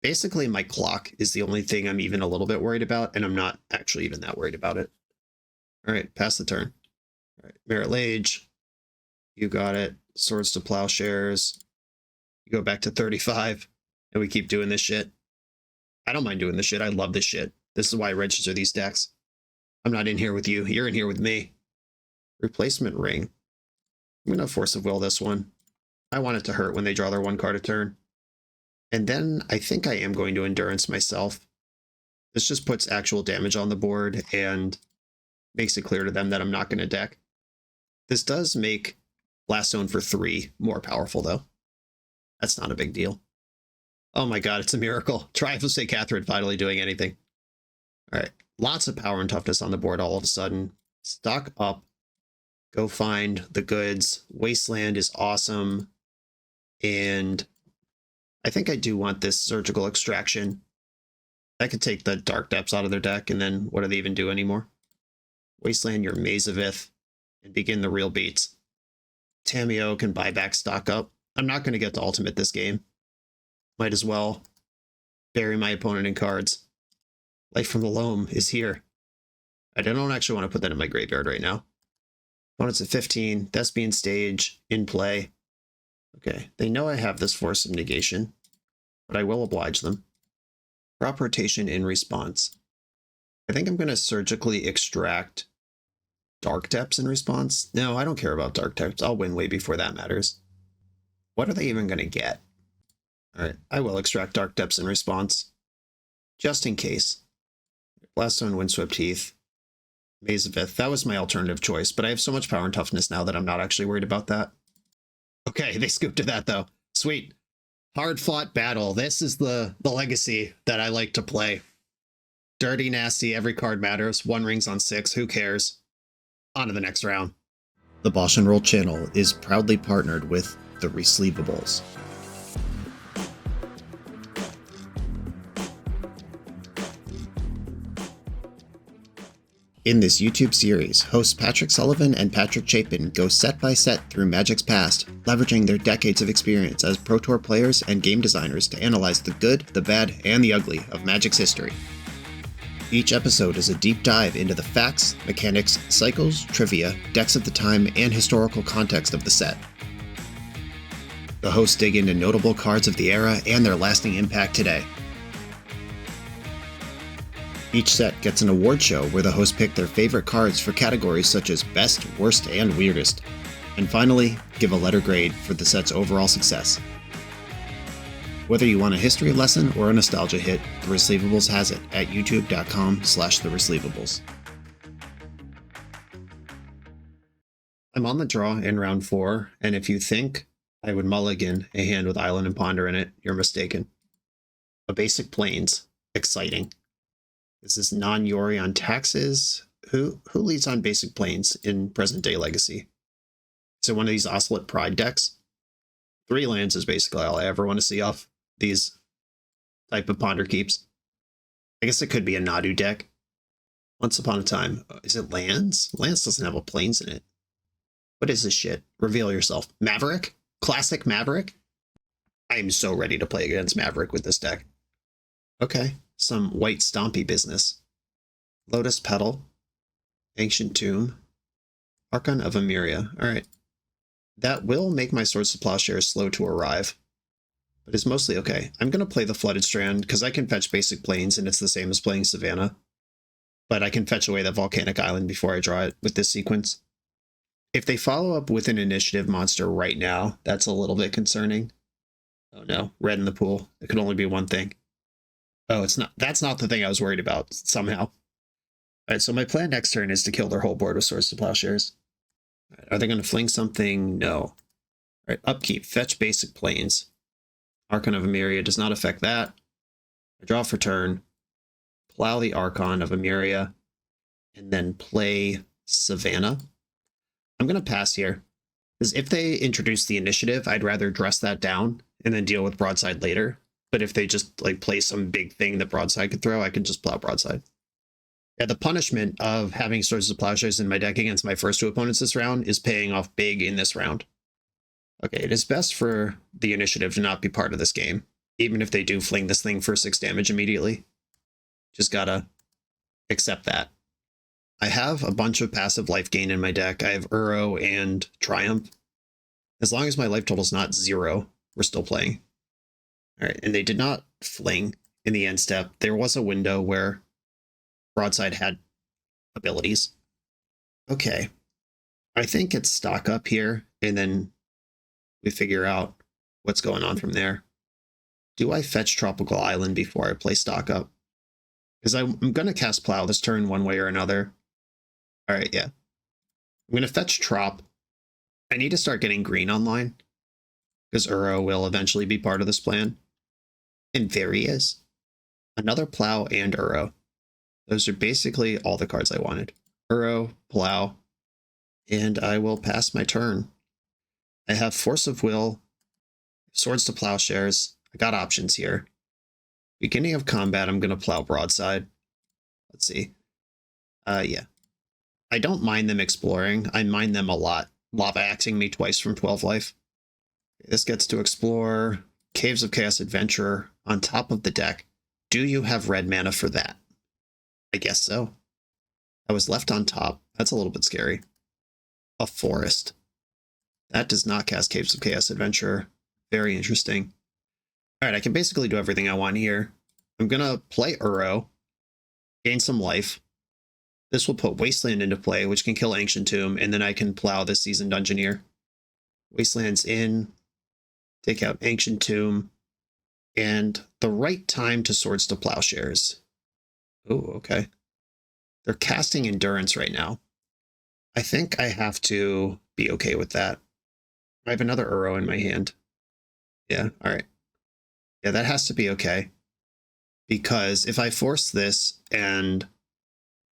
S2: Basically, my clock is the only thing I'm even a little bit worried about, and I'm not actually even that worried about it. Alright, pass the turn. Alright, Merit Lage. You got it. Swords to Plowshares. You go back to 35, and we keep doing this shit. I don't mind doing this shit. I love this shit. This is why I register these decks. I'm not in here with you. You're in here with me. Replacement Ring. I'm going to Force of Will this one. I want it to hurt when they draw their 1 card a turn. And then I think I am going to Endurance myself. This just puts actual damage on the board and makes it clear to them that I'm not going to deck. This does make Blast Zone for 3 more powerful, though. That's not a big deal. Oh my god, it's a miracle. Triumphant Catherine finally doing anything. Alright, lots of power and toughness on the board all of a sudden. Stock up. Go find the goods. Wasteland is awesome. And I think I do want this Surgical Extraction. I could take the Dark Depths out of their deck, and then what do they even do anymore? Wasteland your Mazavith, and begin the real beats. Tamiyo can buy back stock up. I'm not going to get to ultimate this game. Might as well bury my opponent in cards. Life from the Loam is here. I don't actually want to put that in my graveyard right now. Opponent's at 15. Thespian Stage in play. Okay, they know I have this Force of Negation, but I will oblige them. Crop Rotation in response. I think I'm going to surgically extract Dark Depths in response. No, I don't care about Dark Depths. I'll win way before that matters. What are they even going to get? Alright, I will extract Dark Depths in response. Just in case. Blast Zone, Windswept Heath. Mazavith. That was my alternative choice, but I have so much power and toughness now that I'm not actually worried about that. Okay, they scooped to that though. Sweet. Hard-fought battle. This is the legacy that I like to play. Dirty, nasty, every card matters. 1 rings on 6, who cares? On to the next round. The BoshNRoll channel is proudly partnered with the Resleevables. In this YouTube series, hosts Patrick Sullivan and Patrick Chapin go set by set through Magic's past, leveraging their decades of experience as Pro Tour players and game designers to analyze the good, the bad, and the ugly of Magic's history. Each episode is a deep dive into the facts, mechanics, cycles, trivia, decks of the time, and historical context of the set. The hosts dig into notable cards of the era and their lasting impact today. Each set gets an award show where the hosts pick their favorite cards for categories such as Best, Worst, and Weirdest. And finally, give a letter grade for the set's overall success. Whether you want a history lesson or a nostalgia hit, The Receivables has it at youtube.com/thereceivables. I'm on the draw in round 4, and if you think I would mulligan a hand with Island and Ponder in it, you're mistaken. A basic Plains. Exciting. This is non-Yori on taxes. Who leads on basic Plains in present-day Legacy? Is it one of these Oscillate Pride decks? 3 lands is basically all I ever want to see off these type of Ponder keeps. I guess it could be a Nadu deck. Once upon a time. Is it lands? Lands doesn't have a Plains in it. What is this shit? Reveal yourself. Maverick? Classic Maverick? I am so ready to play against Maverick with this deck. Okay. Some white stompy business. Lotus Petal. Ancient Tomb. Archon of Emeria. Alright. That will make my Swords to Plowshares slow to arrive. But it's mostly okay. I'm going to play the Flooded Strand because I can fetch basic Plains and it's the same as playing Savannah. But I can fetch away that Volcanic Island before I draw it with this sequence. If they follow up with an initiative monster right now, that's a little bit concerning. Oh no, red in the pool. It could only be one thing. Oh, it's not. That's not the thing I was worried about somehow. All right, so my plan next turn is to kill their whole board with Swords to Plowshares. All right, are they going to fling something? No. All right, upkeep, fetch basic Plains. Archon of Emeria does not affect that. I draw for turn, plow the Archon of Emeria, and then play Savannah. I'm going to pass here, because if they introduce the initiative, I'd rather dress that down and then deal with Broadside later. But if they just like play some big thing that Broadside could throw, I can just plow Broadside. Yeah, the punishment of having Swords of Plowshares in my deck against my first 2 opponents this round is paying off big in this round. Okay, it is best for the initiative to not be part of this game, even if they do fling this thing for 6 damage immediately. Just gotta accept that. I have a bunch of passive life gain in my deck. I have Uro and Triumph. As long as my life total is not 0, we're still playing. All right, and they did not fling in the end step. There was a window where Broadside had abilities. Okay, I think it's stock up here, and then we figure out what's going on from there. Do I fetch Tropical Island before I play stock up? Because I'm going to cast Plow this turn one way or another. All right, yeah. I'm going to fetch Trop. I need to start getting green online, because Uro will eventually be part of this plan. And there he is. Another Plow and Uro. Those are basically all the cards I wanted. Uro, Plow, and I will pass my turn. I have Force of Will, Swords to Plowshares. I got options here. Beginning of combat, I'm going to Plow Broadside. Let's see. Yeah. I don't mind them exploring. I mind them a lot. Lava axing me twice from 12 life. This gets to explore Caves of Chaos Adventurer on top of the deck. Do you have red mana for that? I guess so. I was left on top. That's a little bit scary. A forest. That does not cast Caves of Chaos Adventurer. Very interesting. All right, I can basically do everything I want here. I'm going to play Uro, gain some life. This will put Wasteland into play, which can kill Ancient Tomb, and then I can plow this Seasoned Dungeoneer. Wasteland's in. Take out Ancient Tomb. And the right time to Swords to Plowshares. Oh, okay. They're casting Endurance right now. I think I have to be okay with that. I have another Uro in my hand. Yeah, all right. Yeah, that has to be okay. Because if I force this and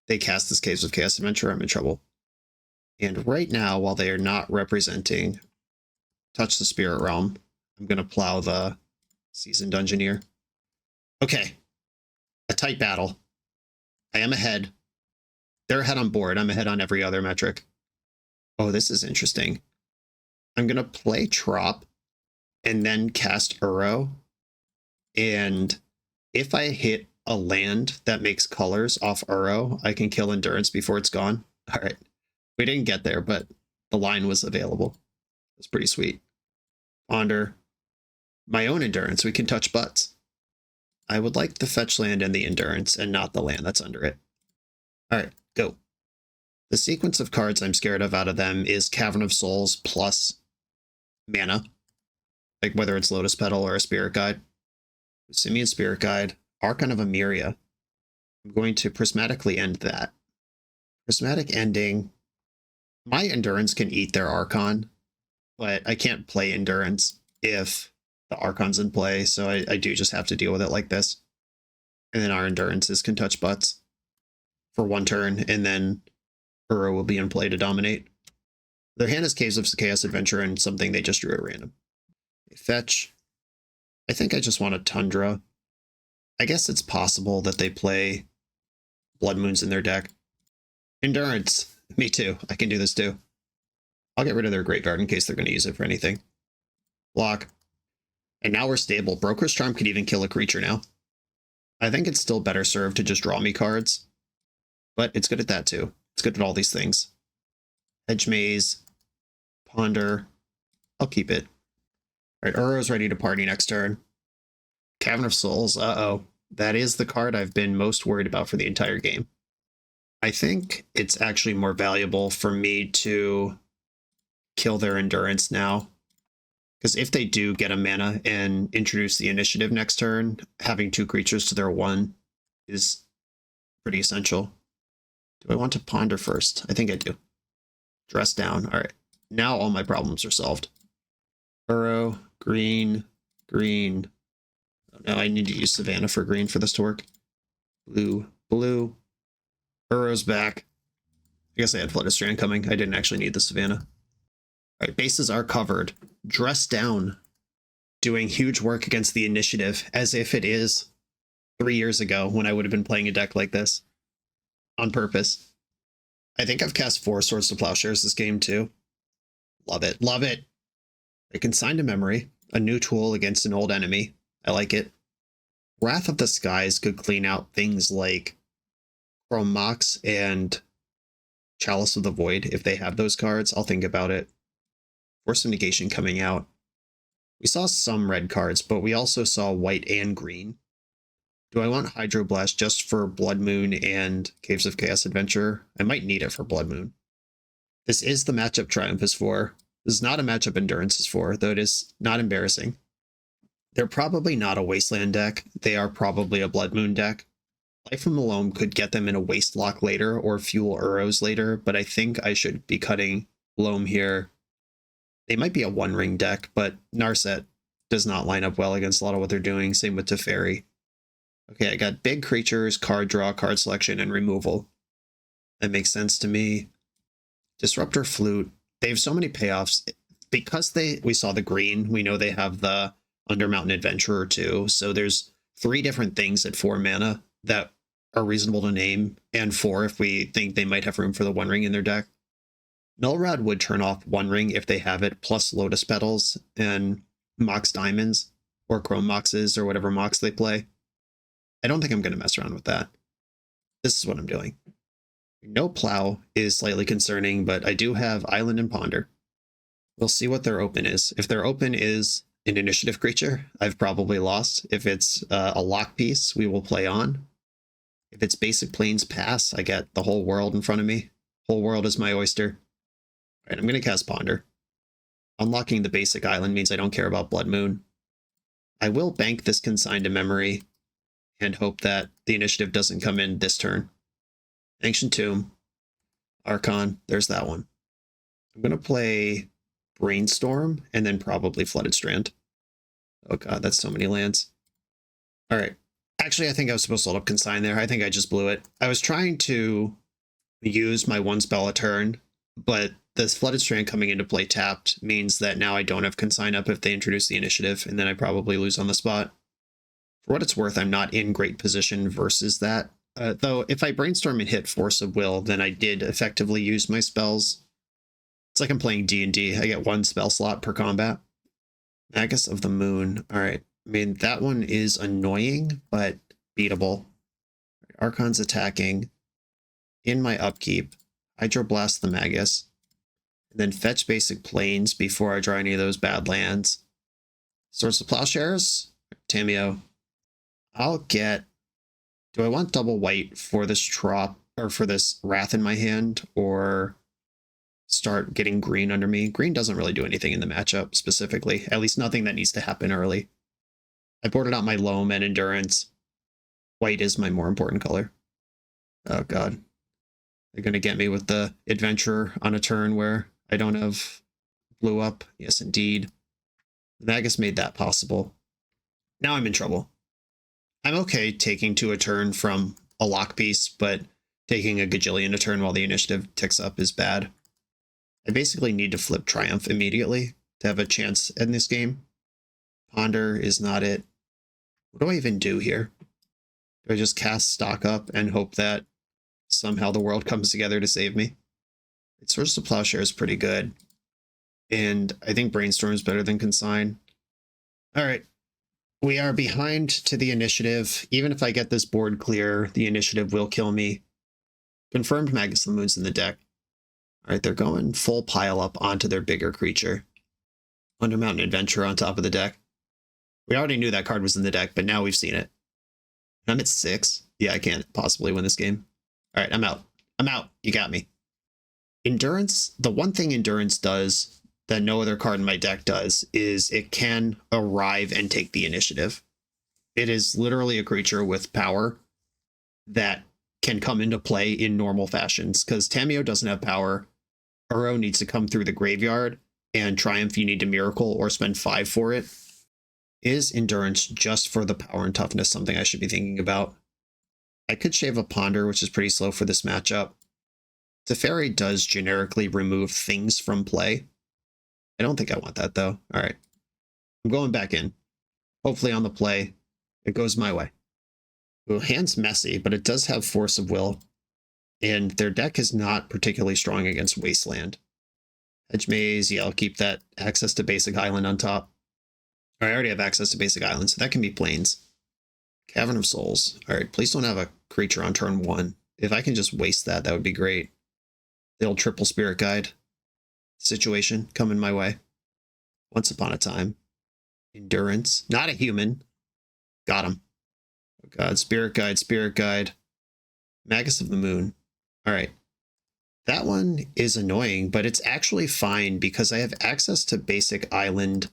S2: they cast this Caves of Chaos Adventure, I'm in trouble. And right now, while they are not representing Touch the Spirit Realm, I'm going to plow the Seasoned Dungeoneer. Okay. A tight battle. I am ahead. They're ahead on board. I'm ahead on every other metric. Oh, this is interesting. I'm going to play Trop and then cast Uro. And if I hit a land that makes colors off Uro, I can kill Endurance before it's gone. All right. We didn't get there, but the line was available. It's pretty sweet. Ponder. My own Endurance. We can touch butts. I would like the fetch land and the Endurance and not the land that's under it. All right, go. The sequence of cards I'm scared of out of them is Cavern of Souls plus mana. Like whether it's Lotus Petal or a Spirit Guide. Simian Spirit Guide. Archon of Emeria. I'm going to prismatically end that. Prismatic ending. My Endurance can eat their Archon, but I can't play Endurance if the Archon's in play, so I do just have to deal with it like this. And then our Endurances can touch butts for one turn, and then Uro will be in play to dominate. Their hand is Caves of Chaos Adventure and something they just drew at random. They fetch. I think I just want a Tundra. I guess it's possible that they play Blood Moons in their deck. Endurance. Me too. I can do this too. I'll get rid of their Graveyard in case they're going to use it for anything. Block. And now we're stable. Broker's Charm could even kill a creature now. I think it's still better served to just draw me cards. But it's good at that too. It's good at all these things. Hedge Maze. Ponder. I'll keep it. Alright, Uro's ready to party next turn. Cavern of Souls. Uh-oh. That is the card I've been most worried about for the entire game. I think it's actually more valuable for me to kill their Endurance now. Because if they do get a mana and introduce the initiative next turn, having 2 creatures to their 1 is pretty essential. Do I want to Ponder first? I think I do. Dress down. All right. Now all my problems are solved. Uro, green, green. Oh, no, I need to use Savannah for green for this to work. Blue, blue. Uro's back. I guess I had Flooded Strand coming. I didn't actually need the Savannah. All right, bases are covered. Dress down. Doing huge work against the initiative, as if it is 3 years ago when I would have been playing a deck like this. On purpose. I think I've cast 4 Swords to Plowshares this game too. Love it. Love it. I Consign to Memory. A new tool against an old enemy. I like it. Wrath of the Skies could clean out things like Chrome Mox and Chalice of the Void. If they have those cards, I'll think about it. Force of Negation coming out. We saw some red cards, but we also saw white and green. Do I want Hydroblast just for Blood Moon and Caves of Chaos Adventure? I might need it for Blood Moon. This is the matchup Triumph is for. This is not a matchup Endurance is for, though it is not embarrassing. They're probably not a Wasteland deck. They are probably a Blood Moon deck. Life from the Loam could get them in a Waste Lock later or Fuel Uros later, but I think I should be cutting Loam here. They might be a One Ring deck, but Narset does not line up well against a lot of what they're doing. Same with Teferi. Okay, I got big creatures, card draw, card selection, and removal. That makes sense to me. Disruptor Flute. They have so many payoffs. Because we saw the green, we know they have the Undermountain Adventurer too. So there's 3 different things at 4 mana that are reasonable to name, and 4 if we think they might have room for the One Ring in their deck. Nullrod would turn off One Ring if they have it, plus Lotus Petals and Mox Diamonds, or Chrome Moxes, or whatever Mox they play. I don't think I'm going to mess around with that. This is what I'm doing. No Plow is slightly concerning, but I do have Island and Ponder. We'll see what their open is. If their open is an initiative creature, I've probably lost. If it's a lock piece, we will play on. If it's basic plains pass, I get the whole world in front of me. Whole world is my oyster. All right, I'm going to cast Ponder. Unlocking the basic island means I don't care about Blood Moon. I will bank this Consign to Memory and hope that the initiative doesn't come in this turn. Ancient Tomb. Archon. There's that one. I'm going to play Brainstorm and then probably Flooded Strand. Oh god, that's so many lands. All right. Actually, I think I was supposed to hold up Consign there. I think I just blew it. I was trying to use my 1 spell a turn, but this Flooded Strand coming into play tapped means that now I don't have Consign up if they introduce the initiative, and then I probably lose on the spot. For what it's worth, I'm not in great position versus that. Though if I brainstorm and hit Force of Will, then I did effectively use my spells. It's like I'm playing D&D. I get one spell slot per combat. Magus of the Moon. All right. I mean, that one is annoying, but beatable. Archon's attacking. In my upkeep, Hydroblast the Magus. And then fetch basic planes before I draw any of those bad lands. Swords of Plowshares. Tameo. I'll get... Do I want double white for this Trop, or for this Wrath in my hand, or start getting green under me? Green doesn't really do anything in the matchup specifically, at least nothing that needs to happen early. I boarded out my Loam and Endurance. White is my more important color. Oh god. They're going to get me with the Adventurer on a turn where I don't have blue up. Yes, indeed. The Magus made that possible. Now I'm in trouble. I'm okay taking 2 a turn from a lock piece, but taking a gajillion a turn while the initiative ticks up is bad. I basically need to flip Triumph immediately to have a chance in this game. Ponder is not it. What do I even do here? Do I just cast Stock Up and hope that somehow the world comes together to save me? Swords of Plowshare is pretty good. And I think Brainstorm is better than Consign. Alright. We are behind to the initiative. Even if I get this board clear, the initiative will kill me. Confirmed Magus of the Moon's in the deck. Alright, they're going full pile up onto their bigger creature. Undermountain Adventurer on top of the deck. We already knew that card was in the deck, but now we've seen it. I'm at 6. Yeah, I can't possibly win this game. Alright, I'm out. I'm out. You got me. Endurance, the one thing Endurance does that no other card in my deck does is it can arrive and take the initiative. It is literally a creature with power that can come into play in normal fashions, because Tameo doesn't have power. Uro needs to come through the graveyard, and Triumph you need to Miracle or spend 5 for it. Is Endurance just for the power and toughness something I should be thinking about? I could shave a Ponder, which is pretty slow for this matchup. Teferi does generically remove things from play. I don't think I want that, though. All right. I'm going back in. Hopefully on the play, it goes my way. Well, hand's messy, but it does have Force of Will. And their deck is not particularly strong against Wasteland. Hedge Maze, yeah, I'll keep that access to Basic Island on top. I already have access to Basic Island, so that can be Plains. Cavern of Souls. All right, please don't have a creature on turn 1. If I can just waste that, that would be great. The old triple Spirit Guide situation coming my way. Once Upon a Time. Endurance. Not a human. Got him. Oh god, Spirit Guide, Spirit Guide. Magus of the Moon. All right. That one is annoying, but it's actually fine because I have access to Basic Island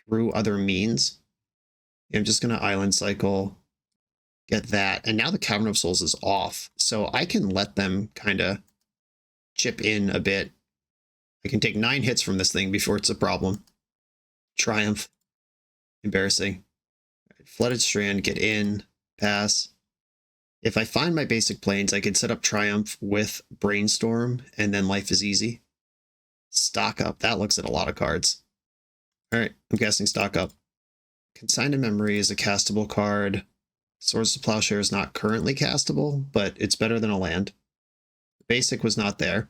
S2: through other means. I'm just going to Island Cycle, get that, and now the Cavern of Souls is off, so I can let them kind of chip in a bit. I can take 9 hits from this thing before it's a problem. Triumph. Embarrassing. Flooded Strand, get in, pass. If I find my basic planes, I could set up Triumph with Brainstorm, and then life is easy. Stock Up. That looks at a lot of cards. Alright, I'm guessing Stock Up. Consigned to Memory is a castable card. Swords to Plowshare is not currently castable, but it's better than a land. Basic was not there,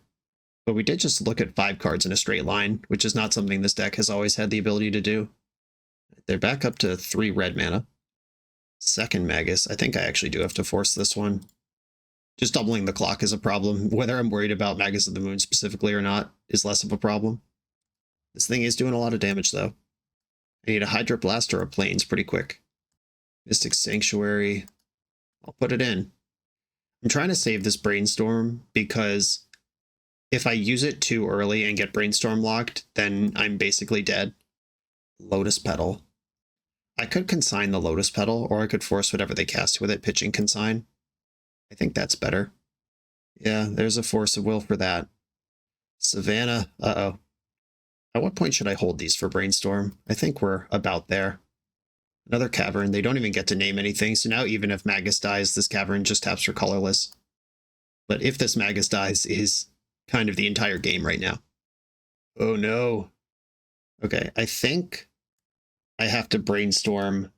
S2: but we did just look at 5 cards in a straight line, which is not something this deck has always had the ability to do. They're back up to 3 red mana. Second Magus. I think I actually do have to force this one. Just doubling the clock is a problem. Whether I'm worried about Magus of the Moon specifically or not is less of a problem. This thing is doing a lot of damage, though. I need a Hydroblast or a Plains pretty quick. Mystic Sanctuary. I'll put it in. I'm trying to save this Brainstorm because if I use it too early and get Brainstorm locked, then I'm basically dead. Lotus Petal. I could consign the Lotus Petal, or I could force whatever they cast with it, pitching consign. I think that's better. Yeah, there's a Force of Will for that. Savannah. Uh-oh. At what point should I hold these for Brainstorm? I think we're about there. Another Cavern. They don't even get to name anything, so now even if Magus dies, this Cavern just taps for colorless. But if this Magus dies is kind of the entire game right now. Oh no. Okay, I think I have to Brainstorm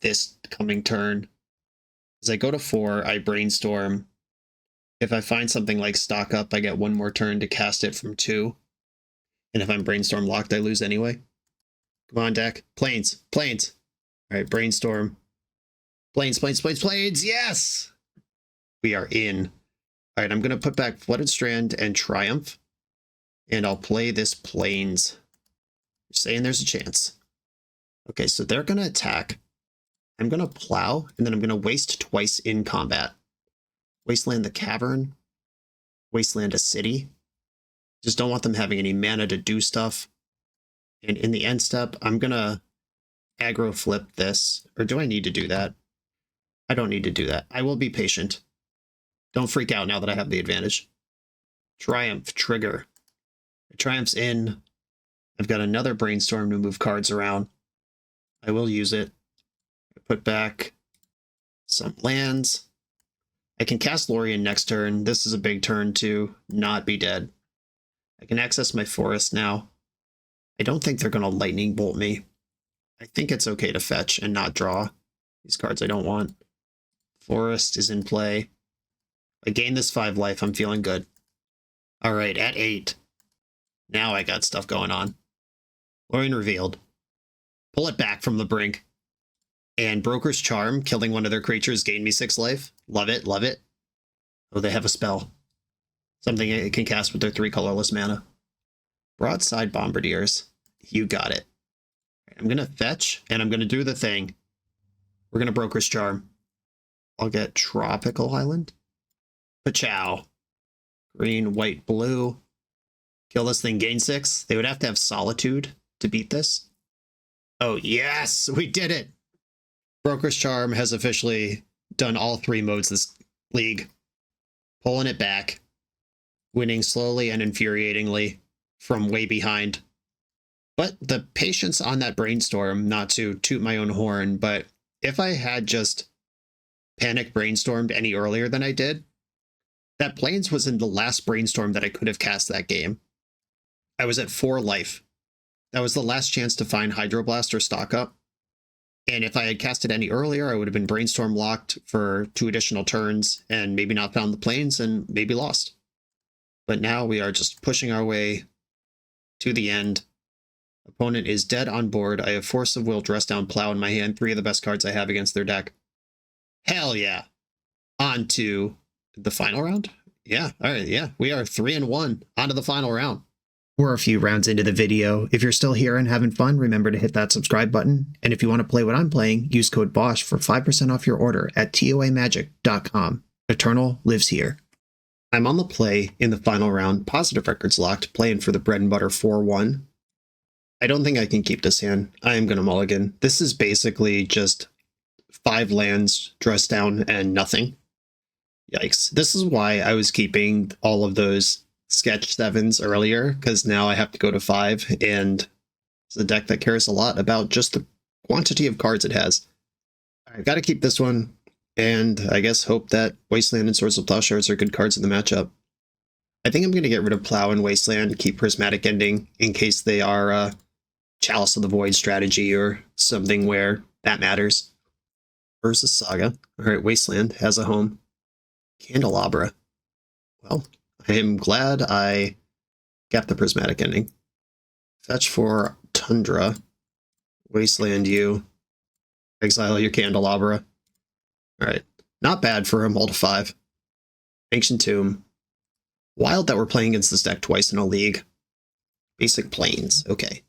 S2: this coming turn. As I go to 4, I brainstorm. If I find something like stock up, I get one more turn to cast it from 2. And if I'm brainstorm locked, I lose anyway. Come on, deck. Planes. Planes. All right, brainstorm. Planes, planes, planes, planes. Yes! We are in. All right, I'm going to put back Flooded Strand and Triumph. And I'll play this Planes. Saying there's a chance. Okay, so they're going to attack. I'm going to plow, and then I'm going to waste twice in combat. Wasteland the Cavern. Wasteland a City. Just don't want them having any mana to do stuff. And in the end step, I'm going to aggro flip this. Or do I need to do that? I don't need to do that. I will be patient. Don't freak out now that I have the advantage. Triumph, trigger. Triumph's in. I've got another brainstorm to move cards around. I will use it. Put back some lands. I can cast Lorien next turn. This is a big turn to not be dead. I can access my forest now. I don't think they're going to lightning bolt me. I think it's okay to fetch and not draw these cards I don't want. Forest is in play. I gain this 5 life. I'm feeling good. All right, at 8. Now I got stuff going on. Lorien revealed. Pull it back from the brink. And Broker's Charm, killing one of their creatures, gained me 6 life. Love it, love it. Oh, they have a spell. Something it can cast with their 3 colorless mana. Broadside Bombardiers. You got it. I'm going to fetch, and I'm going to do the thing. We're going to Broker's Charm. I'll get Tropical Island. Pachow. Green, white, blue. Kill this thing, gain 6. They would have to have Solitude to beat this. Oh, yes! We did it! Broker's Charm has officially done all 3 modes this league. Pulling it back. Winning slowly and infuriatingly from way behind. But the patience on that brainstorm, not to toot my own horn, but if I had just panic brainstormed any earlier than I did, that Plains was in the last brainstorm that I could have cast that game. I was at 4 life. That was the last chance to find Hydroblast or stock up. And if I had cast it any earlier, I would have been brainstorm locked for 2 additional turns and maybe not found the Plains and maybe lost. But now we are just pushing our way to the end. Opponent is dead on board. I have Force of Will, Dress Down, Plow in my hand. 3 of the best cards I have against their deck. Hell yeah. On to the final round? Yeah, all right, yeah. We are 3-1. On to the final round. We're a few rounds into the video. If you're still here and having fun, remember to hit that subscribe button. And if you want to play what I'm playing, use code BOSH for 5% off your order at toamagic.com. Eternal lives here. I'm on the play in the final round, positive records locked, playing for the bread and butter 4-1. I don't think I can keep this hand. I am going to mulligan. This is basically just 5 lands, dress down, and nothing. Yikes. This is why I was keeping all of those sketch 7s earlier, because now I have to go to 5, and it's a deck that cares a lot about just the quantity of cards it has. I've got to keep this one, and I guess hope that Wasteland and Swords of Plowshares are good cards in the matchup. I think I'm going to get rid of Plow and Wasteland, keep Prismatic Ending, in case they are Chalice of the Void strategy or something where that matters. Urza Saga. Alright, Wasteland has a home. Candelabra. Well, I am glad I got the Prismatic Ending. Fetch for Tundra. Wasteland you. Exile your Candelabra. Alright, not bad for a mull to 5. Ancient Tomb. Wild that we're playing against this deck twice in a league. Basic Plains, okay.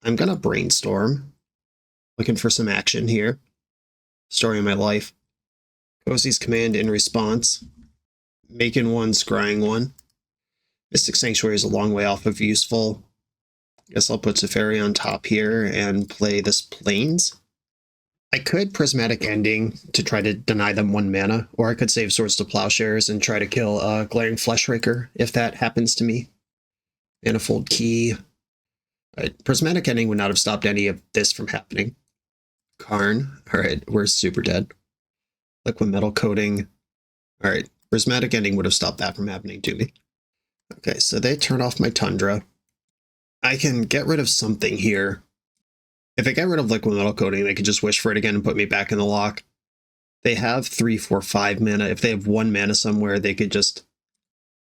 S2: I'm gonna brainstorm. Looking for some action here. Story of my life. Cozy's Command in response. Making one, scrying one. Mystic Sanctuary is a long way off of useful. Guess I'll put Safari on top here and play this Plains. I could Prismatic Ending to try to deny them 1 mana, or I could save Swords to Plowshares and try to kill Glaring Fleshraker if that happens to me. Manifold Key. Alright, Prismatic Ending would not have stopped any of this from happening. Karn. Alright, we're super dead. Liquid Metal Coating. Alright, Prismatic Ending would have stopped that from happening to me. Okay, so they turn off my Tundra. I can get rid of something here. If I get rid of Liquid Metal Coating, they could just wish for it again and put me back in the lock. They have 3, 4, 5 mana. If they have 1 mana somewhere, they could just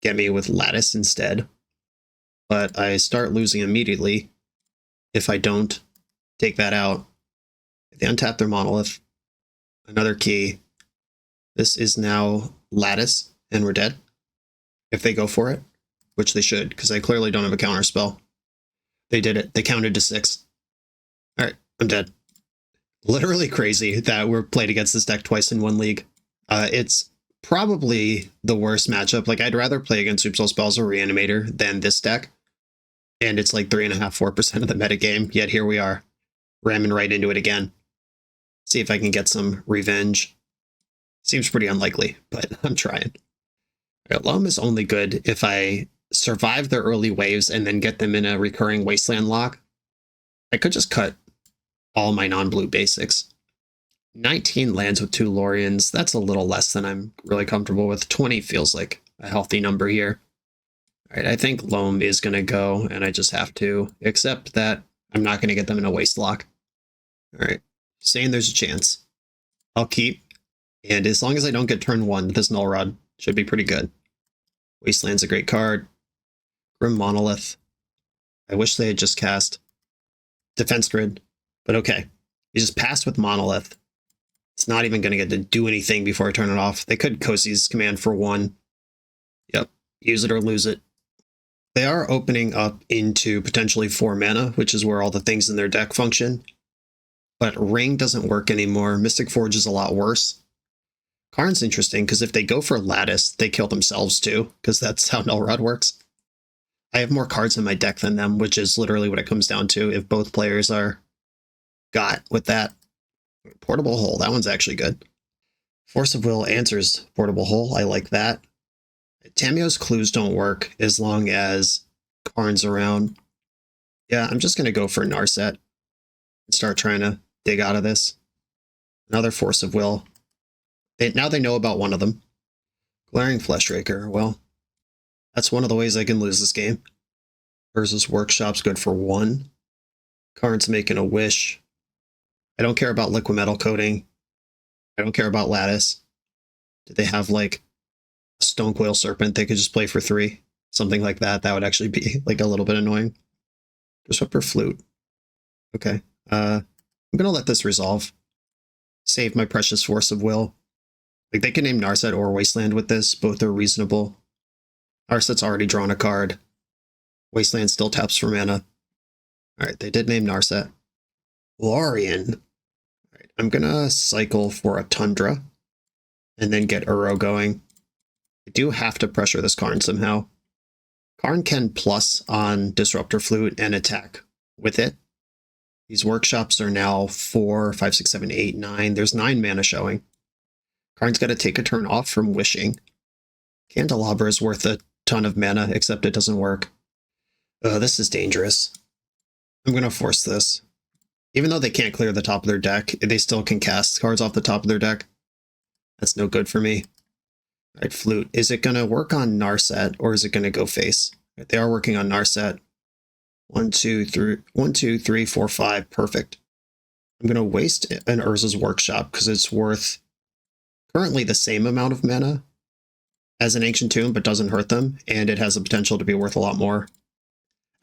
S2: get me with Lattice instead. But I start losing immediately if I don't take that out. They untap their Monolith. Another key. This is now Lattice, and we're dead. If they go for it, which they should, because I clearly don't have a counter spell. They did it. They counted to 6. All right, I'm dead. Literally crazy that we're played against this deck twice in one league. It's probably the worst matchup. Like, I'd rather play against Supercell Spells or Reanimator than this deck. And it's like 3.5%, 4% of the metagame, yet here we are, ramming right into it again. See if I can get some revenge. Seems pretty unlikely, but I'm trying. Loam is only good if I survive their early waves and then get them in a recurring Wasteland lock. I could just cut all my non-blue basics. 19 lands with 2 Lorians. That's a little less than I'm really comfortable with. 20 feels like a healthy number here. All right, I think Loam is going to go, and I just have to accept that I'm not going to get them in a waste lock. All right, saying there's a chance. I'll keep, and as long as I don't get turn 1, this Null Rod should be pretty good. Wasteland's a great card. Grim Monolith. I wish they had just cast Defense Grid, but okay. You just passed with Monolith. It's not even going to get to do anything before I turn it off. They could Kosi's Command for 1. Yep, use it or lose it. They are opening up into potentially 4 mana, which is where all the things in their deck function. But Ring doesn't work anymore. Mystic Forge is a lot worse. Karn's interesting, because if they go for Lattice, they kill themselves too, because that's how Null Rod works. I have more cards in my deck than them, which is literally what it comes down to if both players are got with that. Portable Hole, that one's actually good. Force of Will answers Portable Hole, I like that. Tamio's clues don't work as long as Karn's around. Yeah, I'm just going to go for Narset and start trying to dig out of this. Another Force of Will. Now they know about one of them. Glaring Fleshraker, well, that's one of the ways I can lose this game. Versus Workshop's good for 1. Karn's making a wish. I don't care about Liquimetal Coating. I don't care about Lattice. Did they have like a Stonecoil Serpent they could just play for 3? Something like that. That would actually be like a little bit annoying. Disruptor Flute. Okay. I'm going to let this resolve. Save my precious Force of Will. Like, they can name Narset or Wasteland with this. Both are reasonable. Narset's already drawn a card. Wasteland still taps for mana. Alright, they did name Narset. Lorien. Alright, I'm gonna cycle for a Tundra. And then get Uro going. I do have to pressure this Karn somehow. Karn can plus on Disruptor Flute and attack with it. These workshops are now 4, 5, 6, 7, 8, 9. There's 9 mana showing. Karn's got to take a turn off from Wishing. Candelabra is worth a ton of mana, except it doesn't work. This is dangerous. I'm going to force this. Even though they can't clear the top of their deck, they still can cast cards off the top of their deck. That's no good for me. All right, Flute. Is it going to work on Narset, or is it going to go face? Right, they are working on Narset. 1, 2, 3, 4, 5. Perfect. I'm going to waste an Urza's Workshop because it's worth currently the same amount of mana as an Ancient Tomb, but doesn't hurt them, and it has the potential to be worth a lot more.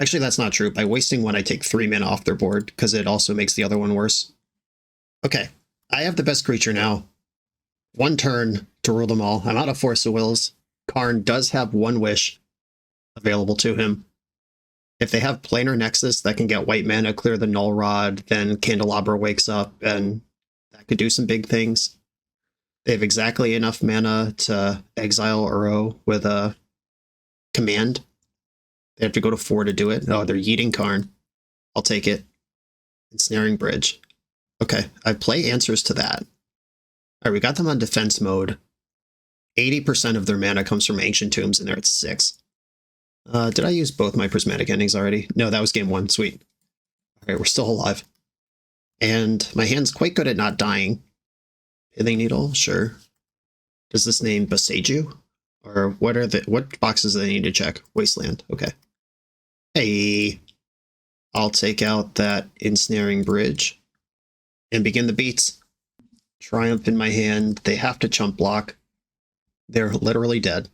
S2: Actually, that's not true. By wasting one, I take 3 mana off their board, because it also makes the other one worse. Okay, I have the best creature now. 1 turn to rule them all. I'm out of Force of Wills. Karn does have 1 wish available to him. If they have Planar Nexus that can get white mana, clear the Null Rod, then Candelabra wakes up, and that could do some big things. They have exactly enough mana to exile Uro with a command. They have to go to 4 to do it. Oh, they're yeeting Karn. I'll take it. Ensnaring Bridge. Okay, I play answers to that. Alright, we got them on defense mode. 80% of their mana comes from Ancient Tombs, and they're at 6. Did I use both my Prismatic Endings already? No, that was game 1. Sweet. Alright, we're still alive. And my hand's quite good at not dying. Pithing Needle? Sure. Does this name Boseiju? Or what boxes do they need to check? Wasteland. Okay. Hey. I'll take out that Ensnaring Bridge and begin the beats. Triumph in my hand. They have to chump block. They're literally dead.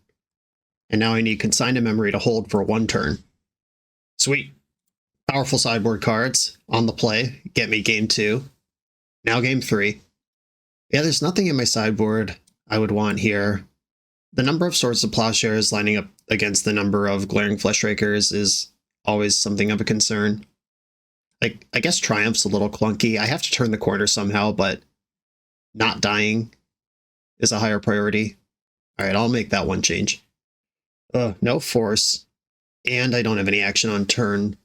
S2: And now I need Consign to Memory to hold for 1 turn. Sweet. Powerful sideboard cards on the play. Get me game 2. Now game 3. Yeah, there's nothing in my sideboard I would want here. The number of Swords of Plowshares lining up against the number of Glaring Fleshrakers is always something of a concern. Like, I guess Triumph's a little clunky. I have to turn the corner somehow, but not dying is a higher priority. All right, I'll make that one change. No force, and I don't have any action on turn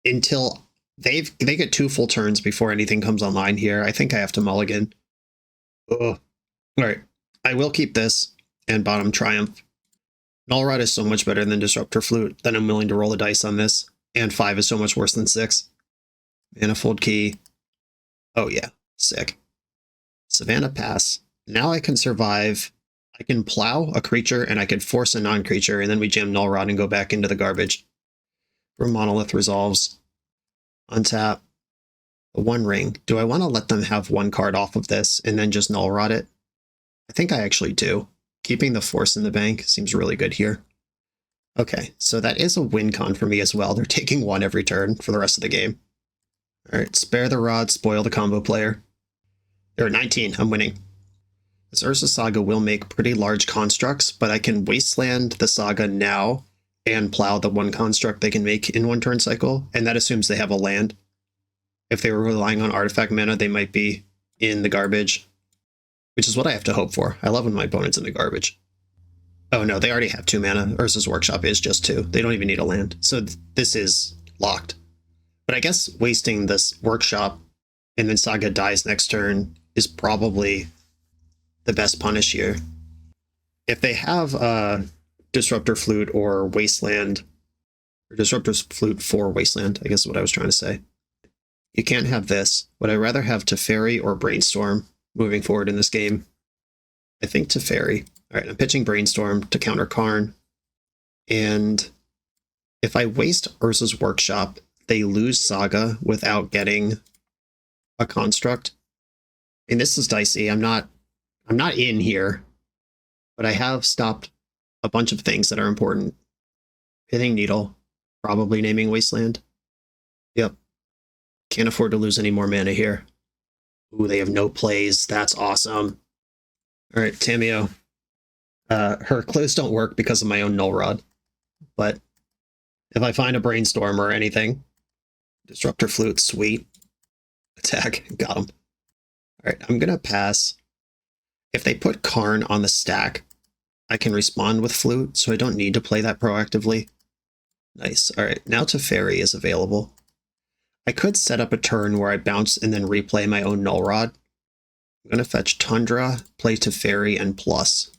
S2: until they get 2 full turns before anything comes online here. I think I have to mulligan. All right, I will keep this and bottom Triumph. Null Rod is so much better than Disruptor Flute that I'm willing to roll the dice on this, and 5 is so much worse than 6. Manifold Key. Oh yeah, sick. Savannah Pass. Now I can survive. I can plow a creature and I could force a non-creature, and then we jam Null Rod and go back into the garbage. Room Monolith resolves. Untap. The One Ring. Do I want to let them have 1 card off of this and then just Null Rod it? I think I actually do. Keeping the force in the bank seems really good here. Okay, so that is a win con for me as well. They're taking 1 every turn for the rest of the game. All right, spare the rod, spoil the combo player. There are 19. I'm winning. This Urza Saga will make pretty large constructs, but I can Wasteland the Saga now and plow the 1 construct they can make in 1 turn cycle, and that assumes they have a land. If they were relying on artifact mana, they might be in the garbage, which is what I have to hope for. I love when my opponent's in the garbage. Oh no, they already have 2 mana. Urza's Workshop is just 2. They don't even need a land, so this is locked. But I guess wasting this Workshop and then Saga dies next turn is probably the best punish here. If they have Disruptor Flute or Wasteland, or Disruptor Flute for Wasteland, I guess is what I was trying to say. You can't have this. Would I rather have Teferi or Brainstorm moving forward in this game? I think Teferi. All right, I'm pitching Brainstorm to counter Karn. And if I waste Urza's Workshop, they lose Saga without getting a construct. And this is dicey. I'm not in here, but I have stopped a bunch of things that are important. Hitting Needle, probably naming Wasteland. Yep. Can't afford to lose any more mana here. Ooh, they have no plays. That's awesome. All right, Tamio. Her clues don't work because of my own Null Rod, but if I find a Brainstorm or anything, Disruptor Flute, sweet. Attack, got him. All right, I'm gonna pass. If they put Karn on the stack, I can respond with Flute, so I don't need to play that proactively. Nice. All right, now Teferi is available. I could set up a turn where I bounce and then replay my own Null Rod. I'm going to fetch Tundra, play Teferi, and plus.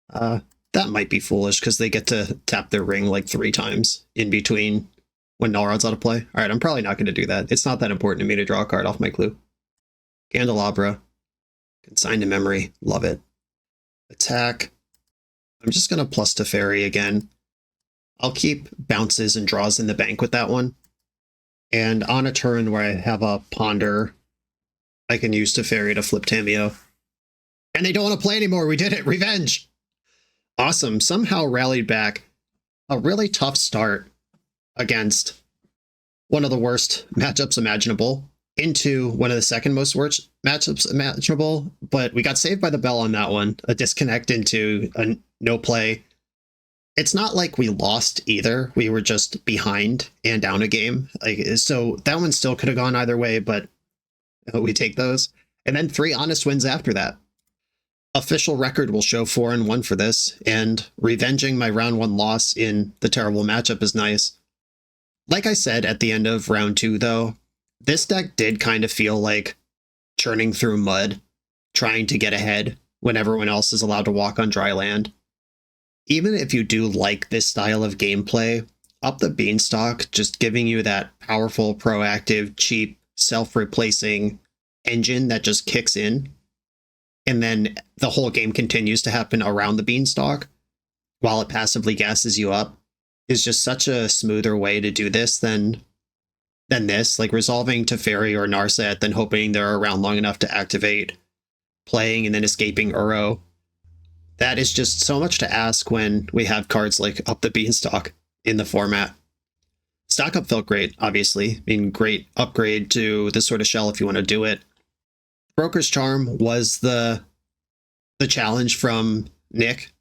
S2: That might be foolish because they get to tap their ring like 3 times in between when Null Rod's out of play. All right, I'm probably not going to do that. It's not that important to me to draw a card off my clue. Candelabra. Consign to Memory. Love it. Attack. I'm just going to plus Teferi again. I'll keep bounces and draws in the bank with that one. And on a turn where I have a Ponder, I can use Teferi to flip Tamio. And they don't want to play anymore. We did it. Revenge. Awesome. Somehow rallied back. A really tough start against one of the worst matchups imaginable into one of the second most worst matchups imaginable. But we got saved by the bell on that one. A disconnect into a no play. It's not like we lost either. We were just behind and down a game. So that one still could have gone either way, but we take those. And then 3 honest wins after that. Official record will show 4-1 for this, and revenging my round 1 loss in the terrible matchup is nice. Like I said at the end of round 2, though, this deck did kind of feel like churning through mud, trying to get ahead when everyone else is allowed to walk on dry land. Even if you do like this style of gameplay, Up the Beanstalk, just giving you that powerful, proactive, cheap, self-replacing engine that just kicks in, and then the whole game continues to happen around the Beanstalk while it passively gasses you up, is just such a smoother way to do this than this. Like resolving Teferi or Narset, then hoping they're around long enough to activate playing and then escaping Uro. That is just so much to ask when we have cards like Up the Beanstalk in the format. Stock Up felt great, obviously. I mean, great upgrade to this sort of shell if you want to do it. Broker's Charm was the challenge from Nick.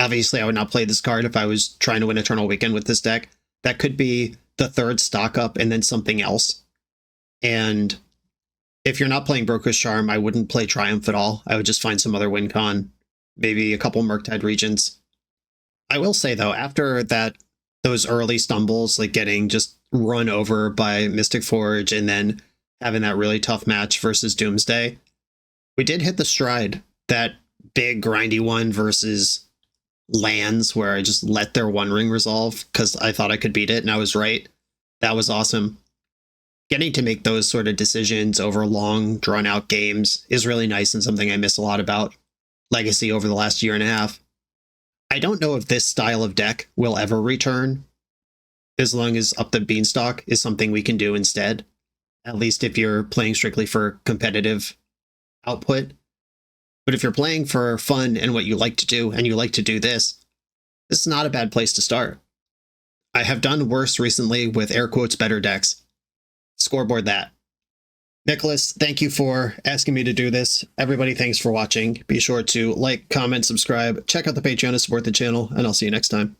S2: Obviously, I would not play this card if I was trying to win Eternal Weekend with this deck. That could be the third stock up and then something else. And if you're not playing Broker's Charm, I wouldn't play Triumph at all. I would just find some other win con, maybe a couple Murktide Regents. I will say, though, after those early stumbles, like getting just run over by Mystic Forge and then having that really tough match versus Doomsday, we did hit the stride. That big grindy one versus lands where I just let their One Ring resolve because I thought I could beat it, and I was right. That was awesome. Getting to make those sort of decisions over long, drawn-out games is really nice and something I miss a lot about Legacy over the last year and a half. I don't know if this style of deck will ever return, as long as Up the Beanstalk is something we can do instead, at least if you're playing strictly for competitive output. But if you're playing for fun and what you like to do, and you like to do this is not a bad place to start. I have done worse recently with air quotes better decks. Scoreboard that. Nicholas, thank you for asking me to do this. Everybody, thanks for watching. Be sure to like, comment, subscribe, check out the Patreon to support the channel, and I'll see you next time.